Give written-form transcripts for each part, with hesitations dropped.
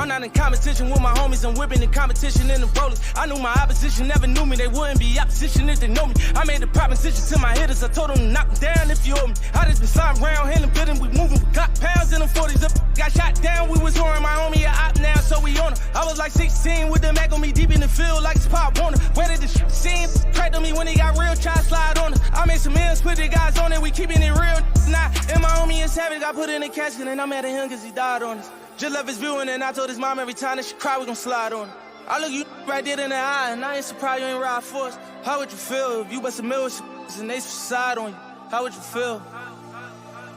I'm not in competition with my homies, I'm whipping the competition in the rollers. I knew my opposition never knew me, they wouldn't be opposition if they know me. I made a proposition to my hitters, I told them to knock them down if you owe me. I just been sliding around, handling building, we moving, we got pounds in them 40s. Got shot down, we was whoring my homie a op now, so we on her. I was like 16 with the Mac on me deep in the field like it's Pop Warner. Where did the shit seem? Cracked on me when they got real, try to slide on us. I made some ends, put the guys on it, we keeping it real. Nah, and my homie is savage, got put in a casket and I'm mad at him cause he died on us. Just left his viewing and I told his mom every time that she cry, we gon' slide on her. I look you right there in the eye and I ain't surprised you ain't ride for us. How would you feel if you bust a mill with some and they side on you? How would you feel?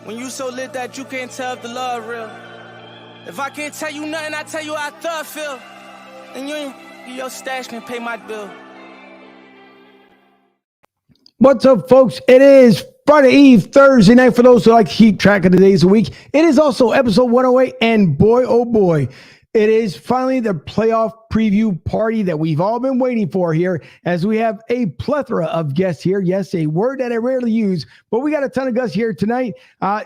When you so lit that you can't tell if the love real. If I can't tell you nothing, I tell you how I thought feel. And you ain't your stash can pay my bill. What's up, folks? It is Friday Eve, Thursday night for those who like to keep track of the days of the week. It is also episode 108, and boy, oh boy, it is finally the playoff preview party that we've all been waiting for here, as we have a plethora of guests here. Yes, a word that I rarely use, but we got a ton of guests here tonight.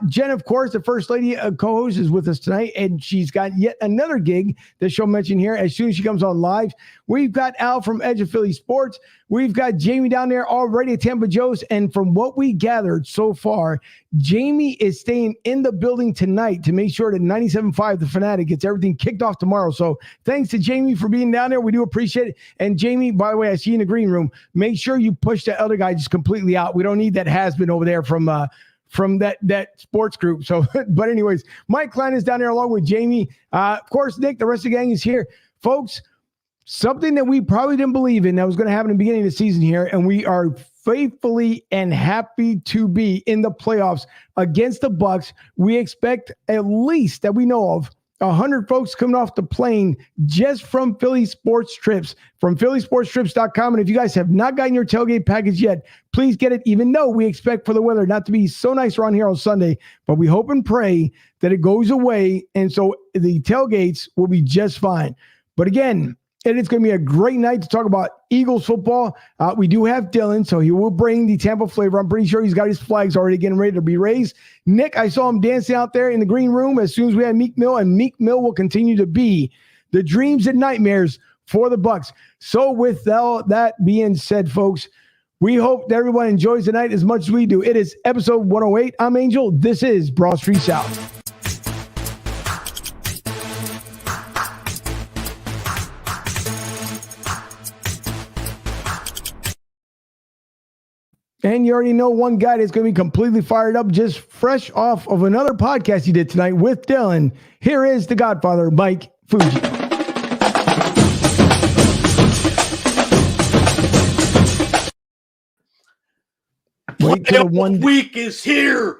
Jen, of course, the first lady co-host, is with us tonight, and she's got yet another gig that she'll mention here as soon as she comes on live. We've got Al from Edge of Philly Sports. We've got Jamie down there already at Tampa Joe's, and from what we gathered so far, Jamie is staying in the building tonight to make sure that 97.5 The Fanatic gets everything kicked off tomorrow. So thanks to Jamie for being down there. We do appreciate it. And Jamie, by the way, I see you in the green room. Make sure you push that other guy just completely out. We don't need that has-been over there from that sports group. So, but anyways, Mike Klein is down there along with Jamie. Of course, Nick, the rest of the gang is here. Folks, something that we probably didn't believe in that was going to happen in the beginning of the season here, and we are faithfully and happy to be in the playoffs against the Bucs. We expect, at least that we know of, 100 folks coming off the plane just from Philly Sports Trips, from phillysportstrips.com. And if you guys have not gotten your tailgate package yet, please get it, even though we expect for the weather not to be so nice around here on Sunday. But we hope and pray that it goes away, and so the tailgates will be just fine. But again, and it's going to be a great night to talk about Eagles football. We do have Dylan, so he will bring the Tampa flavor. I'm pretty sure he's got his flags already getting ready to be raised. Nick, I saw him dancing out there in the green room as soon as we had Meek Mill, and Meek Mill will continue to be the dreams and nightmares for the Bucs. So with all that being said, folks, we hope that everyone enjoys the night as much as we do. It is episode 108. I'm Angel. This is Broad Street South. And you already know one guy that's going to be completely fired up, just fresh off of another podcast he did tonight with Dylan. Here is the Godfather, Mike Fuji. Playoff week is here.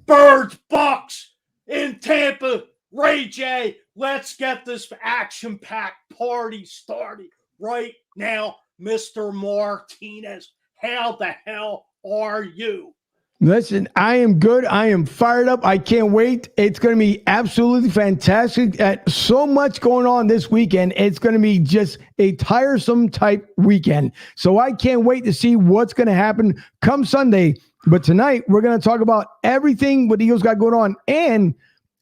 Birds, Bucs in Tampa. Ray J, let's get this action-packed party started right now, Mr. Martinez. How the hell are you? Listen, I am good. I am fired up. I can't wait. It's going to be absolutely fantastic. So much going on this weekend. It's going to be just a tiresome type weekend. So I can't wait to see what's going to happen come Sunday. But tonight, we're going to talk about everything what the Eagles got going on, and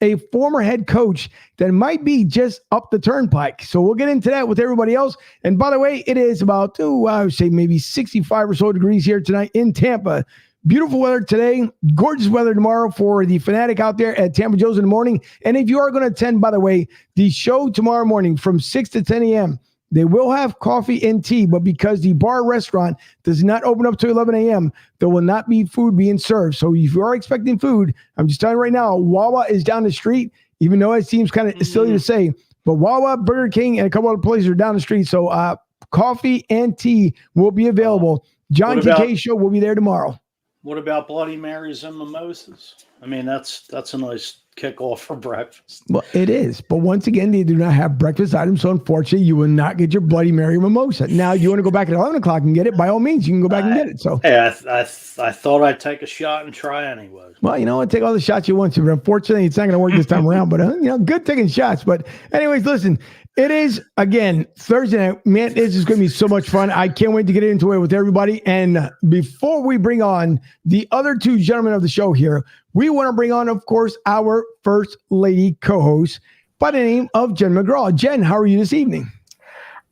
a former head coach that might be just up the turnpike. So we'll get into that with everybody else. And by the way, it is about, I would say maybe 65 or so degrees here tonight in Tampa. Beautiful weather today, gorgeous weather tomorrow for the Fanatic out there at Tampa Joe's in the morning. And if you are going to attend, by the way, the show tomorrow morning from 6 to 10 a.m., they will have coffee and tea, but because the bar restaurant does not open up to 11 a.m., there will not be food being served. So if you are expecting food, I'm just telling you right now, Wawa is down the street, even though it seems kind of silly to say, but Wawa, Burger King, and a couple other places are down the street. So coffee and tea will be available. John TK show will be there tomorrow. What about Bloody Marys and mimosas? I mean, that's a nice kickoff for breakfast. Well, it is. But once again, they do not have breakfast items. So unfortunately, you will not get your Bloody Mary mimosa. Now, you want to go back at 11 o'clock and get it, by all means, you can go back and get it. So, hey, I thought I'd take a shot and try anyway. Well, you know what? Take all the shots you want to. But unfortunately, it's not going to work this time around. But, good taking shots. But anyways, listen, it is, again, Thursday night. Man, this is going to be so much fun. I can't wait to get into it with everybody. And before we bring on the other two gentlemen of the show here, we want to bring on, of course, our first lady co-host, by the name of Jen McGraw. Jen, how are you this evening?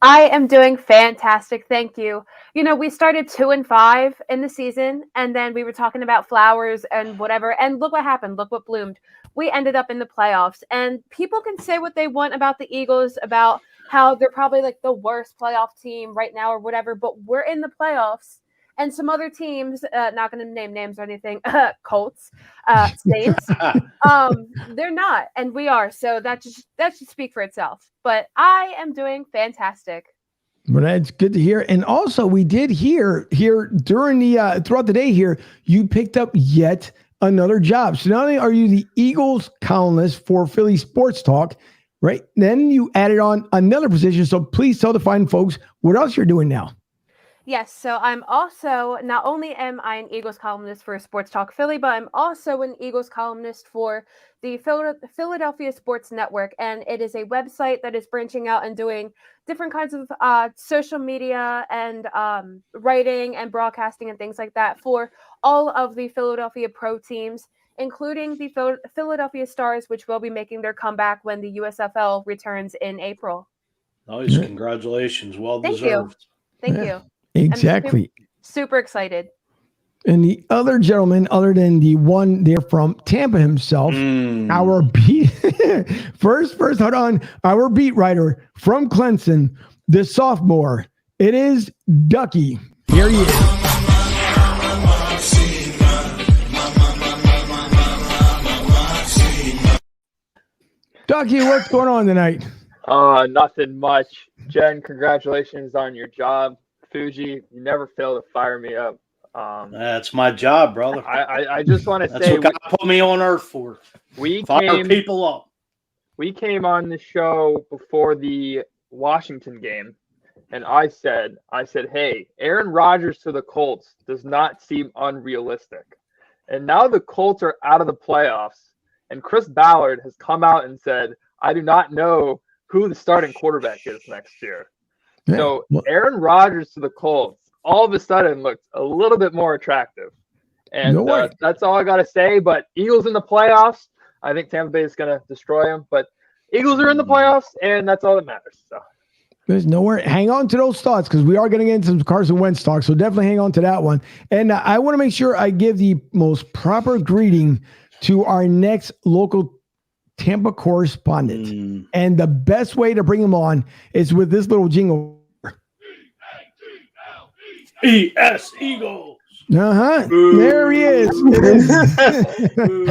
I am doing fantastic. Thank you. You know, we started 2-5 in the season, and then we were talking about flowers and whatever. And look what happened. Look what bloomed. We ended up in the playoffs. And people can say what they want about the Eagles, about how they're probably like the worst playoff team right now or whatever, but we're in the playoffs. And some other teams, not going to name names or anything, Colts, Saints, they're not, and we are. So that should speak for itself. But I am doing fantastic. Well, that's good to hear. And also, we did hear here during the throughout the day here, you picked up yet another job. So not only are you the Eagles columnist for Philly Sports Talk, right? Then you added on another position. So please tell the fine folks what else you're doing now. Yes, so I'm also, not only am I an Eagles columnist for Sports Talk Philly, but I'm also an Eagles columnist for the Philadelphia Sports Network, and it is a website that is branching out and doing different kinds of social media and writing and broadcasting and things like that for all of the Philadelphia pro teams, including the Philadelphia Stars, which will be making their comeback when the USFL returns in April. Nice, congratulations, well deserved. Thank you. Exactly. I'm super excited. And the other gentleman, other than the one there from Tampa himself, our beat first, hold on, our beat writer from Clemson, the sophomore. It is Ducky. Here he is. Ducky, what's going on tonight? Nothing much. Jen, congratulations on your job. Fuji, you never fail to fire me up. That's my job, brother. I just want to That's say what God put me on earth for. Fire people up. We came on the show before the Washington game, and I said, hey, Aaron Rodgers to the Colts does not seem unrealistic. And now the Colts are out of the playoffs, and Chris Ballard has come out and said, I do not know who the starting quarterback is next year. Yeah. So Aaron Rodgers to the Colts all of a sudden looks a little bit more attractive. And that's all I got to say. But Eagles in the playoffs, I think Tampa Bay is going to destroy them. But Eagles are in the playoffs, and that's all that matters. So there's nowhere. Hang on to those thoughts because we are going to get into some Carson Wentz talk. So definitely hang on to that one. And I want to make sure I give the most proper greeting to our next local Tampa correspondent. And the best way to bring him on is with this little jingle. ES Eagles. There he is.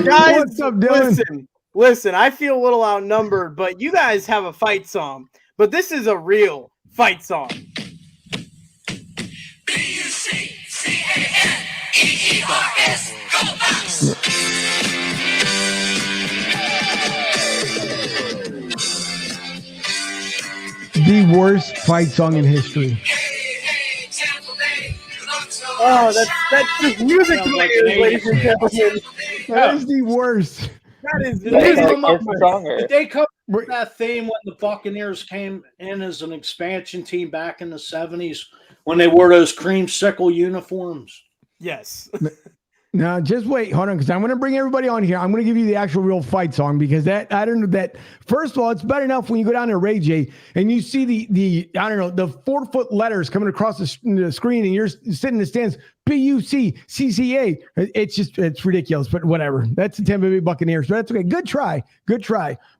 Guys, what's up, Dylan? Listen, I feel a little outnumbered, but you guys have a fight song. But this is a real fight song. Bucs, go Bucs! The worst fight song in history. Oh, that's just music to my ears, ladies and gentlemen. That is the worst. That is Did they come up Did with that theme when the Buccaneers came in as an expansion team back in the 70s when they wore those creamsicle uniforms? Yes. Now, just wait. Hold on, because I'm going to bring everybody on here. I'm going to give you the actual real fight song because that, I don't know that. First of all, it's bad enough when you go down to Ray J and you see the I don't know, the 4-foot letters coming across the screen and you're sitting in the stands, Buccca. It's ridiculous, but whatever. That's the Tampa Bay Buccaneers, but that's okay. Good try.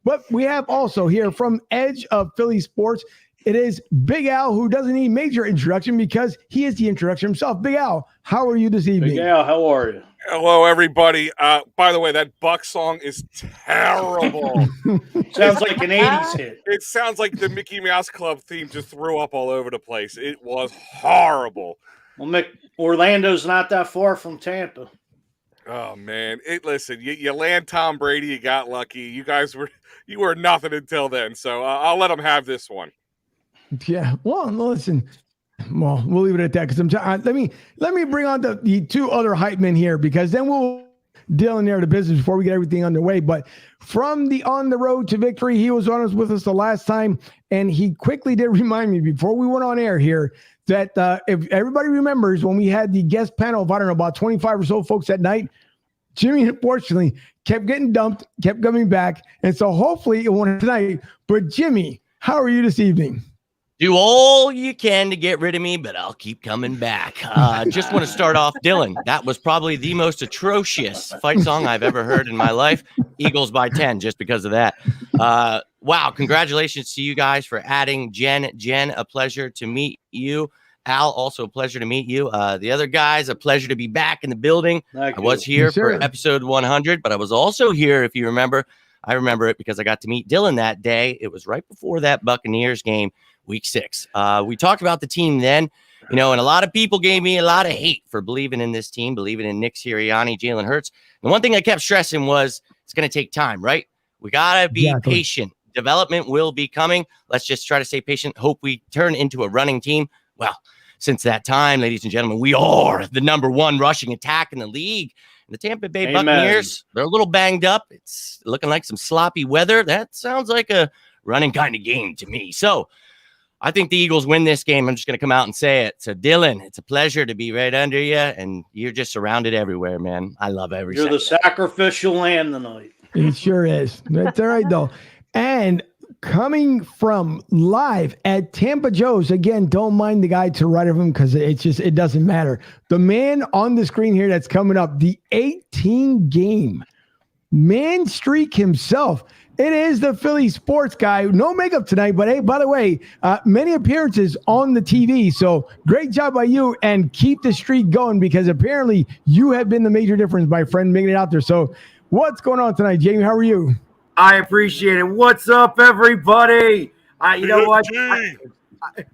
But we have also here from Edge of Philly Sports, it is Big Al, who doesn't need major introduction because he is the introduction himself. Big Al, how are you this evening? Big Al, how are you? Hello, everybody. By the way, that Bucs song is terrible. Sounds like an 80s hit. It sounds like the Mickey Mouse Club theme just threw up all over the place. It was horrible. Well, Mick, Orlando's not that far from Tampa. Oh, man. Listen, you land Tom Brady, you got lucky. You were nothing until then, so I'll let him have this one. Yeah. Well, listen. Well, we'll leave it at that because let me bring on the two other hype men here because then we'll deal in there to business before we get everything underway. But from the On the Road to Victory, he was on with us the last time, and he quickly did remind me before we went on air here that if everybody remembers when we had the guest panel of, I don't know, about 25 or so folks that night, Jimmy, unfortunately, kept getting dumped, kept coming back. And so hopefully it won't tonight. But Jimmy, how are you this evening? Do all you can to get rid of me, but I'll keep coming back. Just want to start off, Dylan. That was probably the most atrocious fight song I've ever heard in my life. Eagles by 10, just because of that. Wow, congratulations to you guys for adding Jen. Jen, a pleasure to meet you. Al, also a pleasure to meet you. The other guys, a pleasure to be back in the building. I was here for episode 100, but I was also here, if you remember. I remember it because I got to meet Dylan that day. It was right before that Buccaneers game. Week 6. We talked about the team then, and a lot of people gave me a lot of hate for believing in this team, believing in Nick Sirianni, Jalen Hurts. And one thing I kept stressing was it's going to take time, right? We got to be patient. Development will be coming. Let's just try to stay patient. Hope we turn into a running team. Well, since that time, ladies and gentlemen, we are the number 1 rushing attack in the league. And the Tampa Bay Buccaneers, they're a little banged up. It's looking like some sloppy weather. That sounds like a running kind of game to me. So, I think the Eagles win this game. I'm just going to come out and say it. So, Dylan, it's a pleasure to be right under you, and you're just surrounded everywhere, man. I love every second. You're the sacrificial lamb tonight. It sure is. That's all right, though. And coming from live at Tampa Joe's, again, don't mind the guy to right of him because it doesn't matter. The man on the screen here that's coming up, the 18-game man streak himself. It is the Philly sports guy. No makeup tonight, but hey, by the way, many appearances on the TV. So great job by you, and keep the streak going because apparently you have been the major difference, my friend, making it out there. So what's going on tonight, Jamie? How are you? I appreciate it. What's up, everybody? You know what?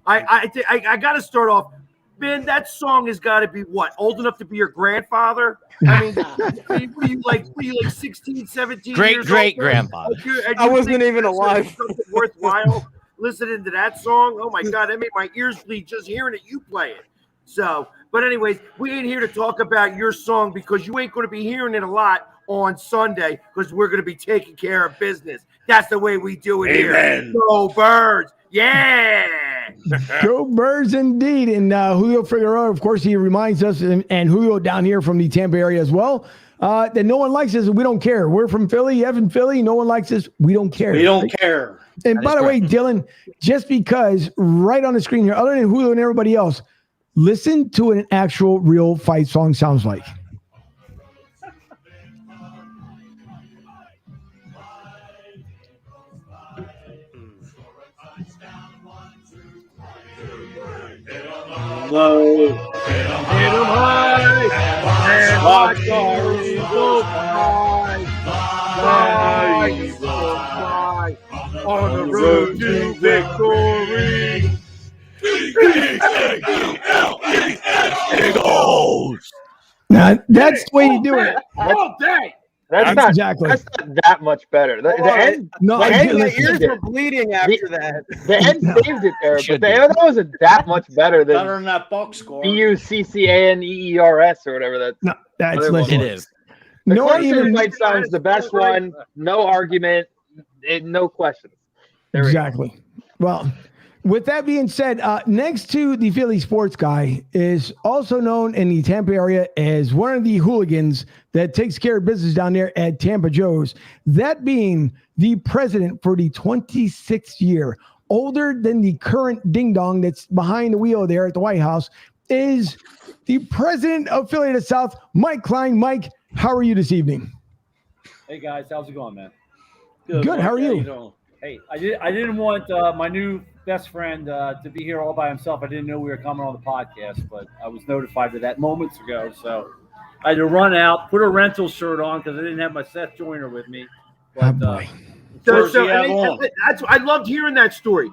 I got to start off. Man, that song has got to be what? Old enough to be your grandfather? I mean, what are you like 16, 17 years Great grandfather. I wasn't even alive. Something worthwhile listening to that song. Oh my God, that made my ears bleed just hearing it. You play it. So, but anyways, we ain't here to talk about your song because you ain't going to be hearing it a lot on Sunday because we're going to be taking care of business. That's the way we do it here. Go Birds. Yeah. Go Birds indeed. And Julio Figueroa, of course, he reminds us, and Julio down here from the Tampa area as well, that no one likes us. We don't care. We're from Philly. You're from Philly. No one likes us. We don't care. We don't care. And by the way, Dylan, just because right on the screen here, other than Julio and everybody else, listen to what an actual real fight song sounds like. Low, hit 'em high, and watch the Eagles fly, on the road to victory. Eagles. Now that's the way you do it. All day. That's not that much better. The end, the ears were bleeding after that. The end saved it there, but the end wasn't that much better than that Bucs score. Buccaneers or whatever that. No, that's it is. The Clemson fight song's the best one. No argument. No questions. Exactly. Well, with that being said, next to the Philly sports guy is also known in the Tampa area as one of the hooligans that takes care of business down there at Tampa Joe's. That being the president for the 26th year, older than the current ding-dong that's behind the wheel there at the White House, is the president of Philly to South, Mike Klein. Mike, how are you this evening? Hey, guys. How's it going, man? Good. How are you? Hey, I didn't want my new best friend to be here all by himself. I didn't know we were coming on the podcast, but I was notified of that moments ago. So I had to run out, put a rental shirt on because I didn't have my Seth Joyner with me. But, I loved hearing that story.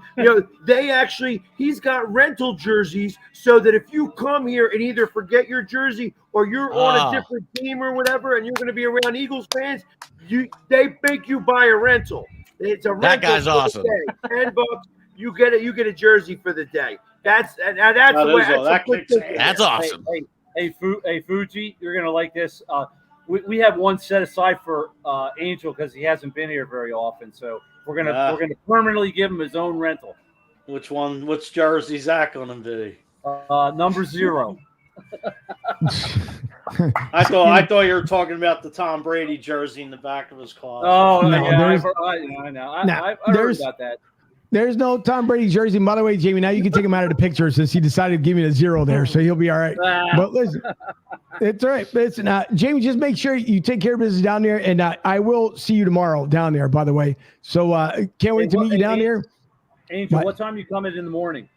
He's got rental jerseys so that if you come here and either forget your jersey or you're on a different team or whatever, and you're going to be around Eagles fans, they make you buy a rental. It's a rental. That guy's awesome. $10. You get a jersey for the day. That's the way. That's awesome. Hey, Fuji, you're gonna like this. We have one set aside for Angel because he hasn't been here very often. So we're gonna permanently give him his own rental. Which one? Which jersey Zach gonna be? Number 0. I thought you were talking about the Tom Brady jersey in the back of his closet. Oh, No, yeah, there's- I know. I heard there's- about that. There's no Tom Brady jersey. By the way, Jamie, now you can take him out of the picture since he decided to give me the 0 there, so he'll be all right. But listen, it's all right. Listen, Jamie, just make sure you take care of business down there, and I will see you tomorrow down there, by the way. So can't wait to meet you down there. Angel, what time you coming in the morning?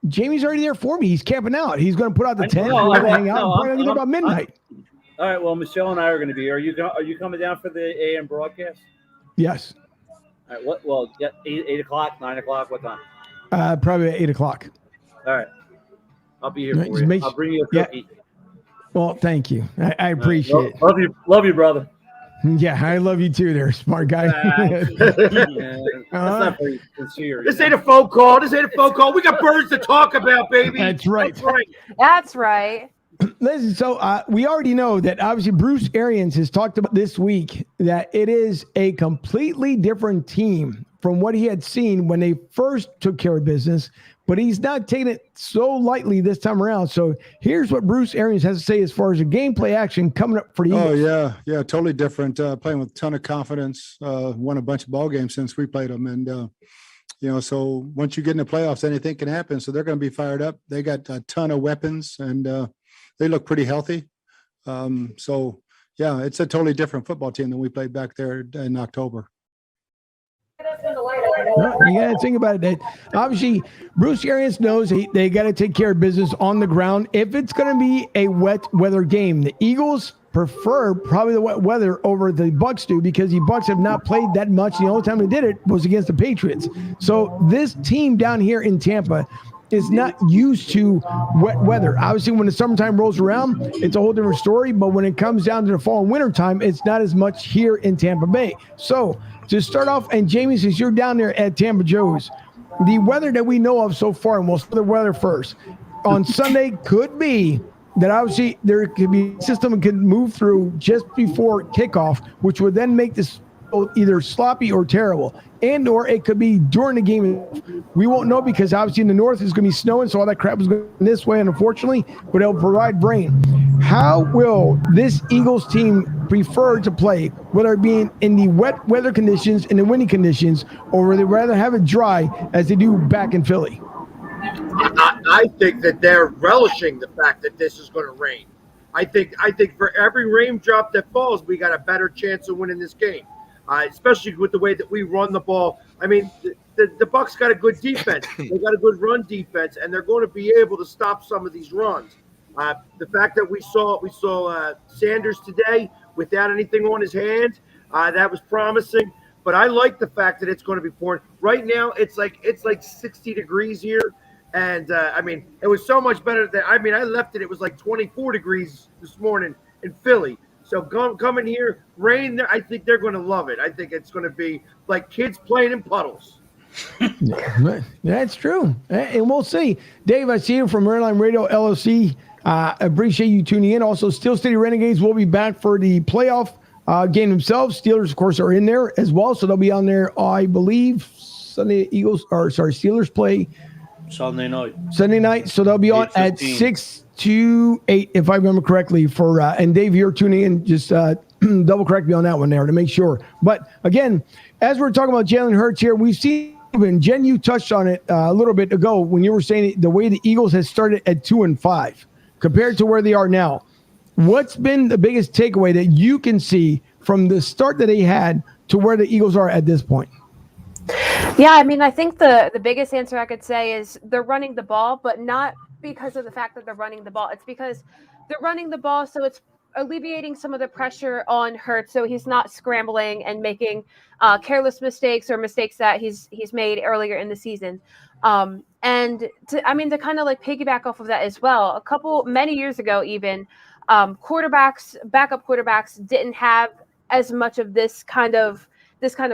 Jamie's already there for me. He's camping out. He's going to put out the tent. No, We're going to hang out. no, I'm probably going to get about midnight. All right. Well, Michelle and I are going to be here. Are you coming down for the AM broadcast? Yes. All right. What? Well, yeah, 8 o'clock, 9 o'clock. What time? Probably at 8 o'clock. All right. I'll be here Right, for just you. make- I'll bring you a yeah. cookie. Well, thank you. I appreciate it. Love you, brother. Yeah, I love you too there, smart guy. That's not very sincere. This ain't a phone call. We got birds to talk about, baby. That's right. That's right. Listen, so we already know that obviously Bruce Arians has talked about this week that it is a completely different team from what he had seen when they first took care of business, but he's not taking it so lightly this time around. So here's what Bruce Arians has to say as far as the gameplay action coming up for the Eagles. Oh, yeah, totally different. Playing with a ton of confidence, won a bunch of ball games since we played them. And, so once you get in the playoffs, anything can happen. So they're going to be fired up. They got a ton of weapons, and they look pretty healthy. Yeah, it's a totally different football team than we played back there in October. You got to think about it. Obviously, Bruce Arians knows they got to take care of business on the ground. If it's going to be a wet weather game, the Eagles prefer probably the wet weather over the Bucs do because the Bucs have not played that much. The only time they did it was against the Patriots. So this team down here in Tampa is not used to wet weather. Obviously, when the summertime rolls around, it's a whole different story. But when it comes down to the fall and winter time, it's not as much here in Tampa Bay. So to start off, and Jamie, since you're down there at Tampa Joe's, the weather that we know of so far, and we'll start the weather first, on Sunday could be that obviously there could be a system that could move through just before kickoff, which would then make this either sloppy or terrible, and or it could be during the game. We won't know because obviously in the north it's going to be snowing, so all that crap is going this way, unfortunately, but it'll provide rain. How will this Eagles team prefer to play, whether it be in the wet weather conditions and the windy conditions, or would they rather have it dry as they do back in Philly? I think that they're relishing the fact that this is going to rain. I think for every raindrop that falls, we got a better chance of winning this game. Especially with the way that we run the ball. I mean, the Bucs got a good defense. They got a good run defense, and they're going to be able to stop some of these runs. The fact that we saw Sanders today without anything on his hand, that was promising. But I like the fact that it's going to be pouring. Right now, it's like 60 degrees here, and I mean, it was so much better than I left it. It was like 24 degrees this morning in Philly. So coming here, rain, I think they're going to love it. I think it's going to be like kids playing in puddles. That's true. And we'll see. Dave, I see you from Airline Radio LLC. Appreciate you tuning in. Also, Steel City Renegades will be back for the playoff game themselves. Steelers, of course, are in there as well. So they'll be on there, I believe, Steelers play Sunday night. So they'll be on at 6 to 8, if I remember correctly. And Dave, you're tuning in. Just double correct me on that one there to make sure. But again, as we're talking about Jalen Hurts here, we've seen, and Jen, you touched on it a little bit ago when you were saying the way the Eagles has started at 2-5 compared to where they are now. What's been the biggest takeaway that you can see from the start that they had to where the Eagles are at this point? Yeah, I mean, I think the biggest answer I could say is they're running the ball, but not because of the fact that they're running the ball. It's because they're running the ball, so it's alleviating some of the pressure on Hurts, so he's not scrambling and making careless mistakes or mistakes that he's made earlier in the season. And to kind of like piggyback off of that as well, many years ago even, backup quarterbacks didn't have as much of this kind of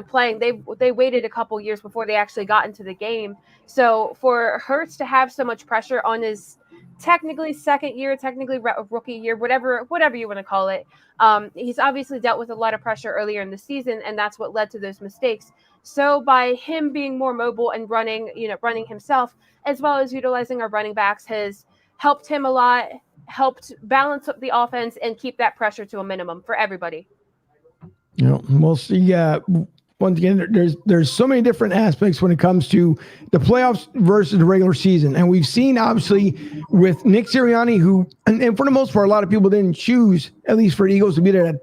playing. They waited a couple years before they actually got into the game. So for Hurts to have so much pressure on his technically second year, technically rookie year, whatever you want to call it, he's obviously dealt with a lot of pressure earlier in the season, and that's what led to those mistakes. So by him being more mobile and running himself, as well as utilizing our running backs, has helped him a lot. helped balance up the offense and keep that pressure to a minimum for everybody. We'll see. Once again, there's so many different aspects when it comes to the playoffs versus the regular season. And we've seen, obviously, with Nick Sirianni, who, and for the most part, a lot of people didn't choose, at least for the Eagles, to be there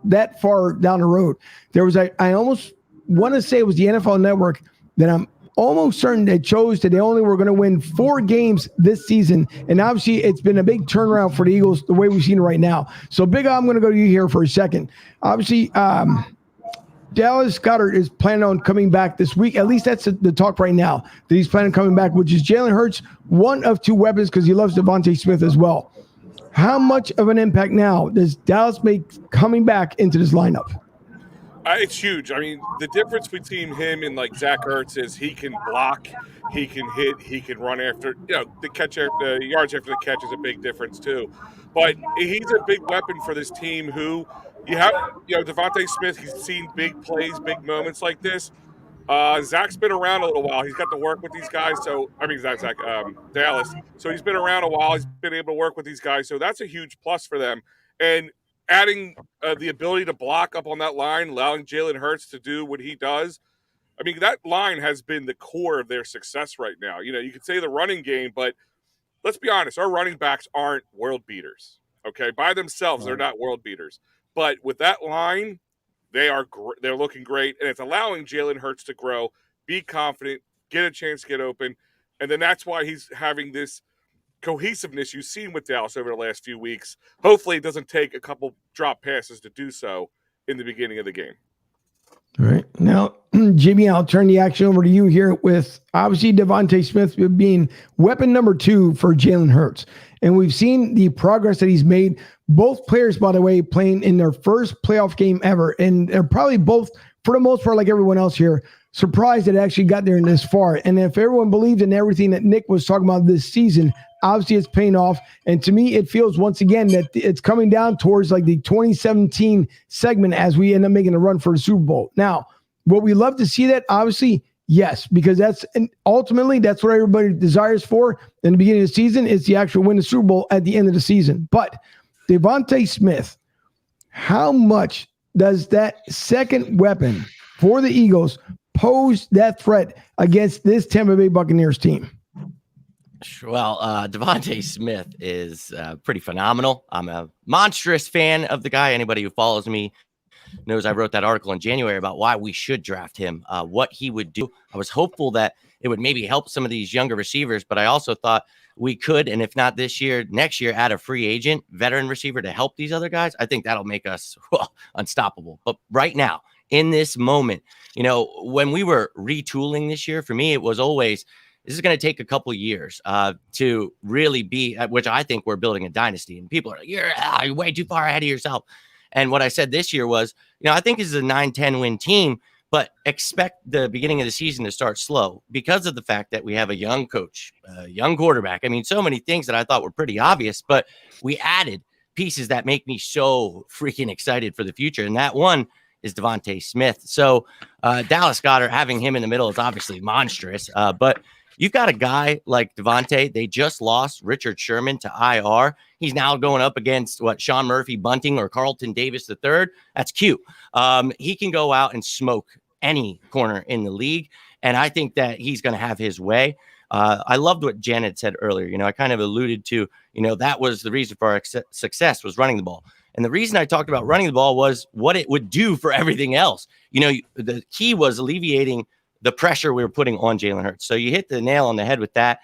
that far down the road. There was, I almost want to say it was the NFL Network that I'm almost certain they chose that they only were going to win 4 games this season. And obviously, it's been a big turnaround for the Eagles the way we've seen it right now. So, Big O, I'm going to go to you here for a second. Obviously, Dallas Goedert is planning on coming back this week. At least that's the talk right now, that he's planning on coming back, which is Jalen Hurts, one of 2 weapons because he loves Devontae Smith as well. How much of an impact now does Dallas make coming back into this lineup? It's huge. I mean, the difference between him and like Zach Ertz is he can block, he can hit, he can run after. The yards after the catch is a big difference too. But he's a big weapon for this team. Who you have, Devontae Smith. He's seen big plays, big moments like this. Zach's been around a little while. He's got to work with these guys. Dallas. So he's been around a while. He's been able to work with these guys. So that's a huge plus for them. And adding the ability to block up on that line, allowing Jalen Hurts to do what he does. I mean, that line has been the core of their success right now. You could say the running game, but let's be honest, our running backs aren't world beaters. Okay, by themselves, they're not world beaters. But with that line, they're looking great, and it's allowing Jalen Hurts to grow, be confident, get a chance to get open, and then that's why he's having this cohesiveness you've seen with Dallas over the last few weeks. Hopefully it doesn't take a couple drop passes to do so in the beginning of the game. All right. Now, Jimmy, I'll turn the action over to you here with obviously Devontae Smith being weapon number 2 for Jalen Hurts. And we've seen the progress that he's made. Both players, by the way, playing in their first playoff game ever. And they're probably both, for the most part, like everyone else here, surprised that it actually got there this far. And if everyone believed in everything that Nick was talking about this season, obviously it's paying off. And to me, it feels once again that it's coming down towards like the 2017 segment as we end up making a run for the Super Bowl. Now, would we love to see that? Obviously, yes, because ultimately that's what everybody desires for in the beginning of the season is the actual win the Super Bowl at the end of the season. But Devontae Smith, how much does that second weapon for the Eagles pose that threat against this Tampa Bay Buccaneers team? Well, Devontae Smith is pretty phenomenal. I'm a monstrous fan of the guy. Anybody who follows me knows I wrote that article in January about why we should draft him, what he would do. I was hopeful that it would maybe help some of these younger receivers, but I also thought we could, and if not this year, next year, add a free agent, veteran receiver to help these other guys. I think that'll make us unstoppable. But right now, in this moment, when we were retooling this year, for me, it was always, this is going to take a couple of years to really be, which I think we're building a dynasty. And people are like, you're way too far ahead of yourself. And what I said this year was, I think this is a 9-10 win team, but expect the beginning of the season to start slow because of the fact that we have a young coach, a young quarterback. I mean, so many things that I thought were pretty obvious, but we added pieces that make me so freaking excited for the future. And that one is Devontae Smith. So Dallas Goedert, having him in the middle is obviously monstrous, but you've got a guy like Devontae. They just lost Richard Sherman to IR. He's now going up against Sean Murphy Bunting or Carlton Davis III. That's cute. He can go out and smoke any corner in the league. And I think that he's going to have his way. I loved what Jen had said earlier. I kind of alluded to, that was the reason for our success was running the ball. And the reason I talked about running the ball was what it would do for everything else. The key was alleviating the pressure we were putting on Jalen Hurts. So you hit the nail on the head with that.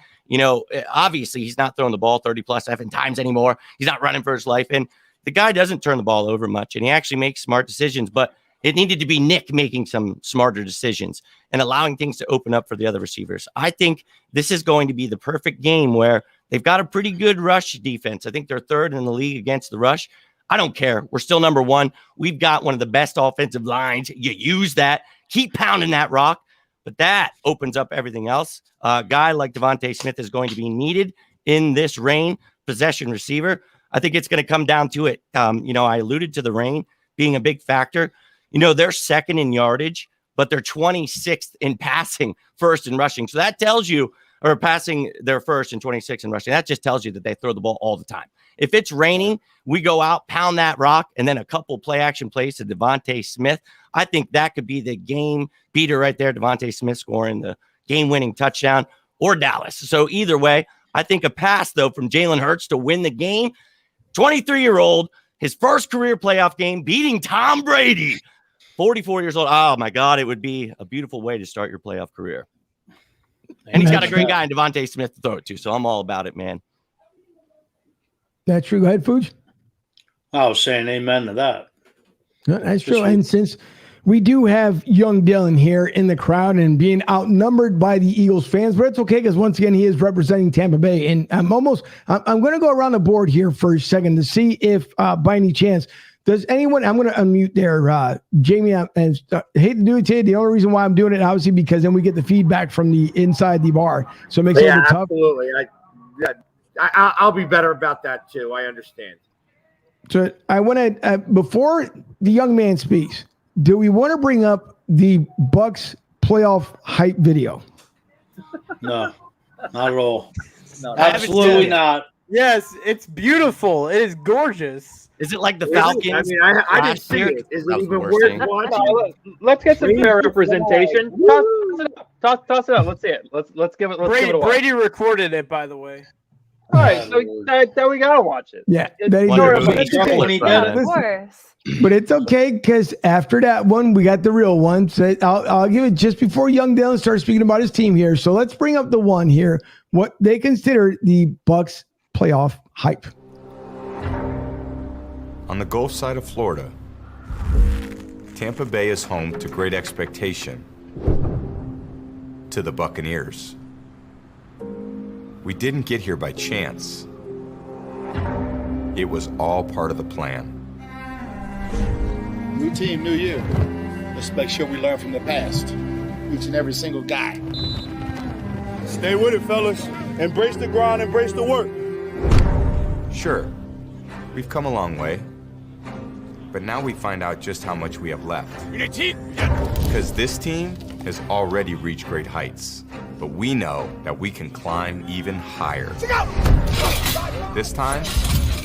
Obviously he's not throwing the ball 30 plus effing times anymore. He's not running for his life. And the guy doesn't turn the ball over much, and he actually makes smart decisions, but it needed to be Nick making some smarter decisions and allowing things to open up for the other receivers. I think this is going to be the perfect game where they've got a pretty good rush defense. I think they're third in the league against the rush. I don't care. We're still number 1. We've got one of the best offensive lines. You use that. Keep pounding that rock. But that opens up everything else. A guy like Devontae Smith is going to be needed in this rain possession receiver. I think it's going to come down to it. I alluded to the rain being a big factor. They're second in yardage, but they're 26th in passing, first in rushing. So that tells you, or passing, they're first and 26th in rushing. That just tells you that they throw the ball all the time. If it's raining, we go out, pound that rock, and then a couple play action plays to Devontae Smith. I think that could be the game beater right there. Devontae Smith scoring the game-winning touchdown or Dallas. So either way, I think a pass, though, from Jalen Hurts to win the game. 23-year-old, his first career playoff game, beating Tom Brady. 44 years old. Oh, my God, it would be a beautiful way to start your playoff career. And he's got a great guy in Devontae Smith to throw it to, so I'm all about it, man. That's true. Go ahead, Fuji. I was saying amen to that. No, that's true. And since we do have young Dylan here in the crowd and being outnumbered by the Eagles fans, but it's okay because once again, he is representing Tampa Bay. And I'm going to go around the board here for a second to see if by any chance, does anyone, I'm going to unmute there, Jamie, and hate to do it to you. The only reason why I'm doing it, obviously, because then we get the feedback from the inside the bar. So it makes it a little tough. Absolutely. I'll be better about that too. I understand. So I want to, before the young man speaks, do we want to bring up the Bucs playoff hype video? No, not at all. No, Absolutely not. Yes, it's beautiful. It is gorgeous. Is it like the Falcons? I mean, I didn't see it. Is it even worth watching? Let's get some fair representation. Toss it up. Let's see it. Let's give it. Let's give it a watch. Brady recorded it, by the way. All right, so that we gotta watch it. Yeah, Of course. but it's okay because after that one, we got the real one. So I'll give it just before young Dylan starts speaking about his team here. So let's bring up the one here. What they consider the Bucs playoff hype. On the Gulf side of Florida, Tampa Bay is home to great expectation, to the Buccaneers. We didn't get here by chance. It was all part of the plan. New team, new year. Let's make sure we learn from the past. Each and every single guy. Stay with it, fellas. Embrace the grind, embrace the work. Sure, we've come a long way. But now we find out just how much we have left. Because this team has already reached great heights. But we know that we can climb even higher. This time,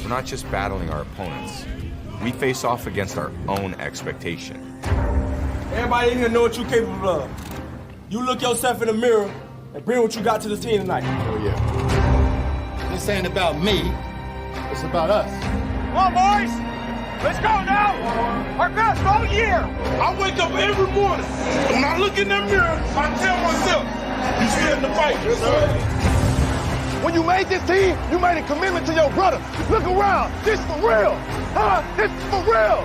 we're not just battling our opponents. We face off against our own expectation. Everybody in here know what you're capable of. You look yourself in the mirror and bring what you got to the team tonight. Oh, yeah. This ain't about me. It's about us. Come on, boys. Let's go now. Our best all year. I wake up every morning. When I look in the mirror, I tell myself, you still in the fight. Yes, sir. When you made this team, you made a commitment to your brother. Look around. This for real. Huh? This for real.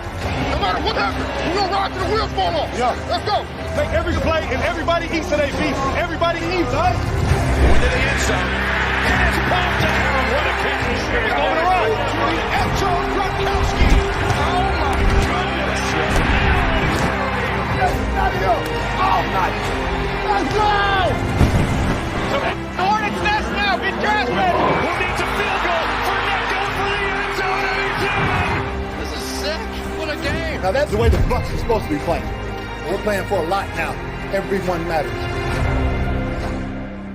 No matter what happens, we're going to ride till the wheels fall off. Yeah. Let's go. Make every play and everybody eats today, B. Everybody eats, huh? Into the end zone. And it's popped down. What a catch. Here we go to run. Echo Gronkowski. Oh, my goodness. All night. Let's go. Hornets nest now. Get dressed, man. Who needs a field goal? Fournette going for the end zone. And he did. This is sick. What a game. Now that's the way the Bucs are supposed to be playing. We're playing for a lot now. Everyone matters.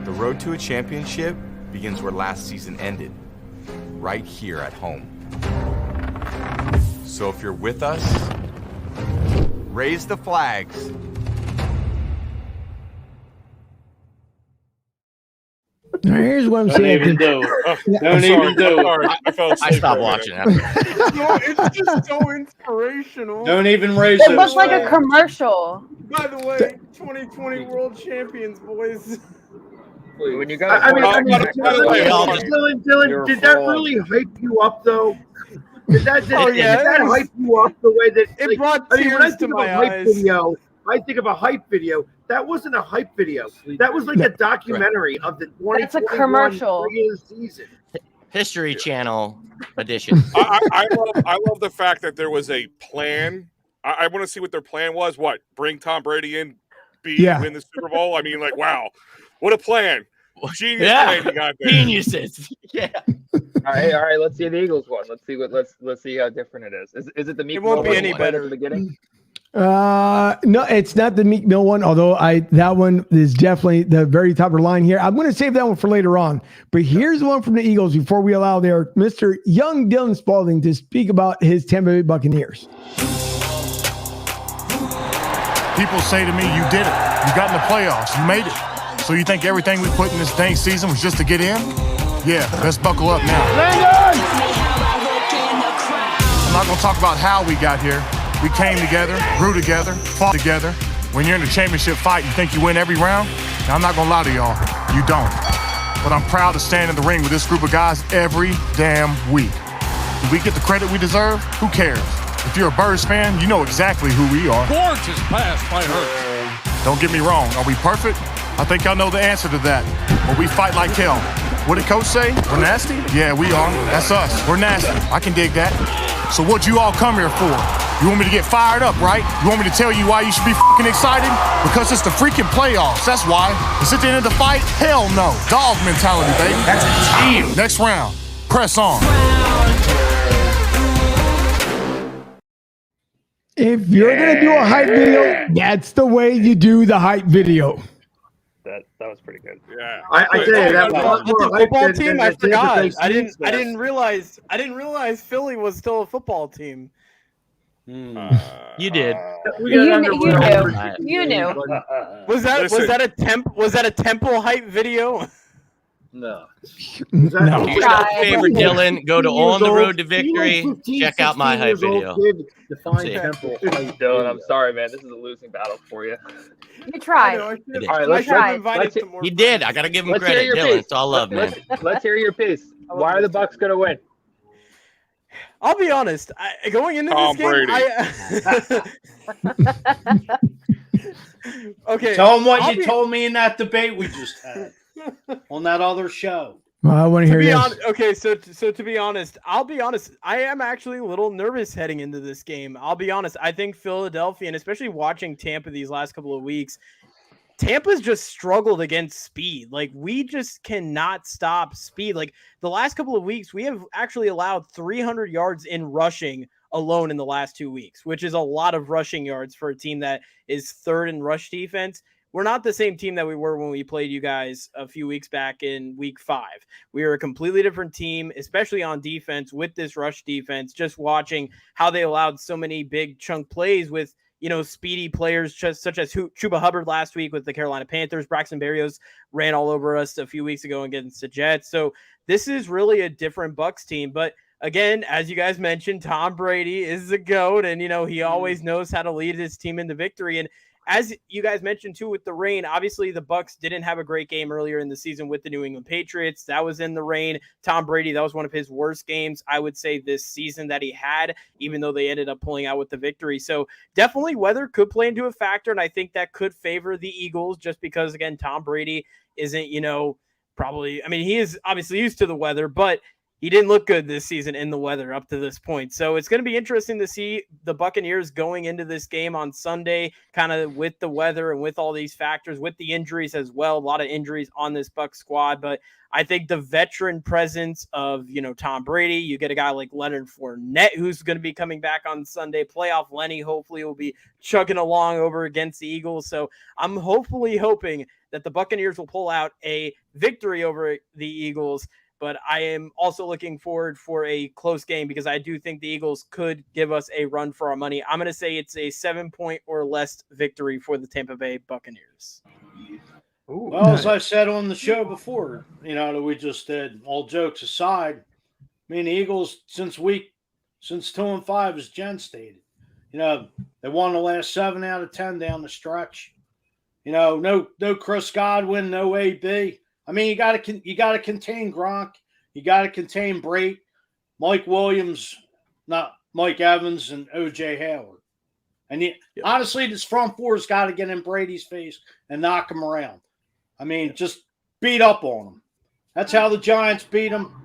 The road to a championship begins where last season ended, right here at home. So if you're with us, raise the flags. Now, here's what I'm Don't saying. even do it. Don't even do it. I stopped watching after that. It's just so inspirational. Don't even raise It it. looks like a commercial. By the way, 2020 world champions, boys. When you got, Dylan, did that really hype you up though? Did that hype you up the way that It brought when I tears to think of my a hype eyes. video, I think of a hype video. That wasn't a hype video. That was like a documentary of the 2021 That's a commercial. regular season. History Channel edition. I love the fact that there was a plan. I want to see what their plan was. What? Bring Tom Brady in, win the Super Bowl? I mean, like, wow. What a plan. Genius plan you got there. Geniuses. Yeah. all right. Let's see the Eagles one. Let's see how different it is. Is it the meat? It won't be loaf any we played better. at the beginning? No, it's not the Meek Mill one, although that one is definitely the very top of the line here. I'm going to save that one for later on. But here's one from the Eagles before we allow Mr. Young Dylan Spalding to speak about his Tampa Bay Buccaneers. People say to me, you did it. You got in the playoffs. You made it. So you think everything we put in this dang season was just to get in? Yeah, let's buckle up now. I'm not going to talk about how we got here. We came together, grew together, fought together. When you're in a championship fight, you think you win every round? Now, I'm not going to lie to y'all. You don't. But I'm proud to stand in the ring with this group of guys every damn week. Do we get the credit we deserve? Who cares? If you're a Birds fan, you know exactly who we are. Gorgeous pass by Hurts. Don't get me wrong. Are we perfect? I think y'all know the answer to that. But we fight like hell. What did Coach say? We're nasty? Yeah, we are. That's us. We're nasty. I can dig that. So what'd you all come here for? You want me to get fired up, right? You want me to tell you why you should be fucking excited? Because it's the freaking playoffs. That's why. Is it the end of the fight? Hell no. Dog mentality, baby. That's a team. Next round. Press on. If you're going to do a hype video, that's the way you do the hype video. That was pretty good. Yeah. I tell you, that was With the more football hype team, than I the Tampa forgot. Bay I didn't Saints. realize Philly was still a football team. You did. You knew. Was Listen. that a Temple hype video? No. No. Do yourself a favor, Dylan. Go to On the Road to Victory. Check out my hype video. See. Dylan, I'm sorry, man. This is a losing battle for you. You tried. All right, let's He did. I got to give him Let's hear credit. your Dylan, piece. it's all love, man. Let's hear your piece. Why are the Bucs going to win? I'll be honest. Going into Tom this game, okay. Tell them what you told me in that debate we just had on that other show. Well, I want to hear this. Okay, so to be honest, I'll be honest. I am actually a little nervous heading into this game. I'll be honest. I think Philadelphia, and especially watching Tampa these last couple of weeks, Tampa's just struggled against speed. Like, we just cannot stop speed. Like, the last couple of weeks, we have actually allowed 300 yards in rushing alone in the last 2 weeks, which is a lot of rushing yards for a team that is third in rush defense. We're not the same team that we were when we played you guys a few weeks back in week 5. We are a completely different team, especially on defense with this rush defense, just watching how they allowed so many big chunk plays with, speedy players just such as Chuba Hubbard last week with the Carolina Panthers. Braxton Berrios ran all over us a few weeks ago against the Jets. So this is really a different Bucs team. But again, as you guys mentioned, Tom Brady is the GOAT, and, he always knows how to lead his team into victory. And as you guys mentioned too, with the rain, obviously the Bucs didn't have a great game earlier in the season with the New England Patriots. That was in the rain. Tom Brady, that was one of his worst games, I would say, this season that he had, even though they ended up pulling out with the victory. So definitely weather could play into a factor, and I think that could favor the Eagles just because, again, Tom Brady isn't, probably, he is obviously used to the weather, but he didn't look good this season in the weather up to this point. So it's going to be interesting to see the Buccaneers going into this game on Sunday, kind of with the weather and with all these factors, with the injuries as well. A lot of injuries on this Bucs squad. But I think the veteran presence of, Tom Brady, you get a guy like Leonard Fournette, who's going to be coming back on Sunday. Playoff Lenny hopefully will be chugging along over against the Eagles. So I'm hoping that the Buccaneers will pull out a victory over the Eagles. But I am also looking forward for a close game because I do think the Eagles could give us a run for our money. I'm going to say it's a 7-point or less victory for the Tampa Bay Buccaneers. Well, as I said on the show before, that we just did, all jokes aside, the Eagles, since 2-5, as Jen stated, they won the last 7 out of 10 down the stretch. No Chris Godwin, no AB. You got to contain Gronk. You got to contain Brate, Mike Williams, not Mike Evans, and O.J. Howard. And honestly, this front four's got to get in Brady's face and knock him around. Just beat up on him. That's how the Giants beat them.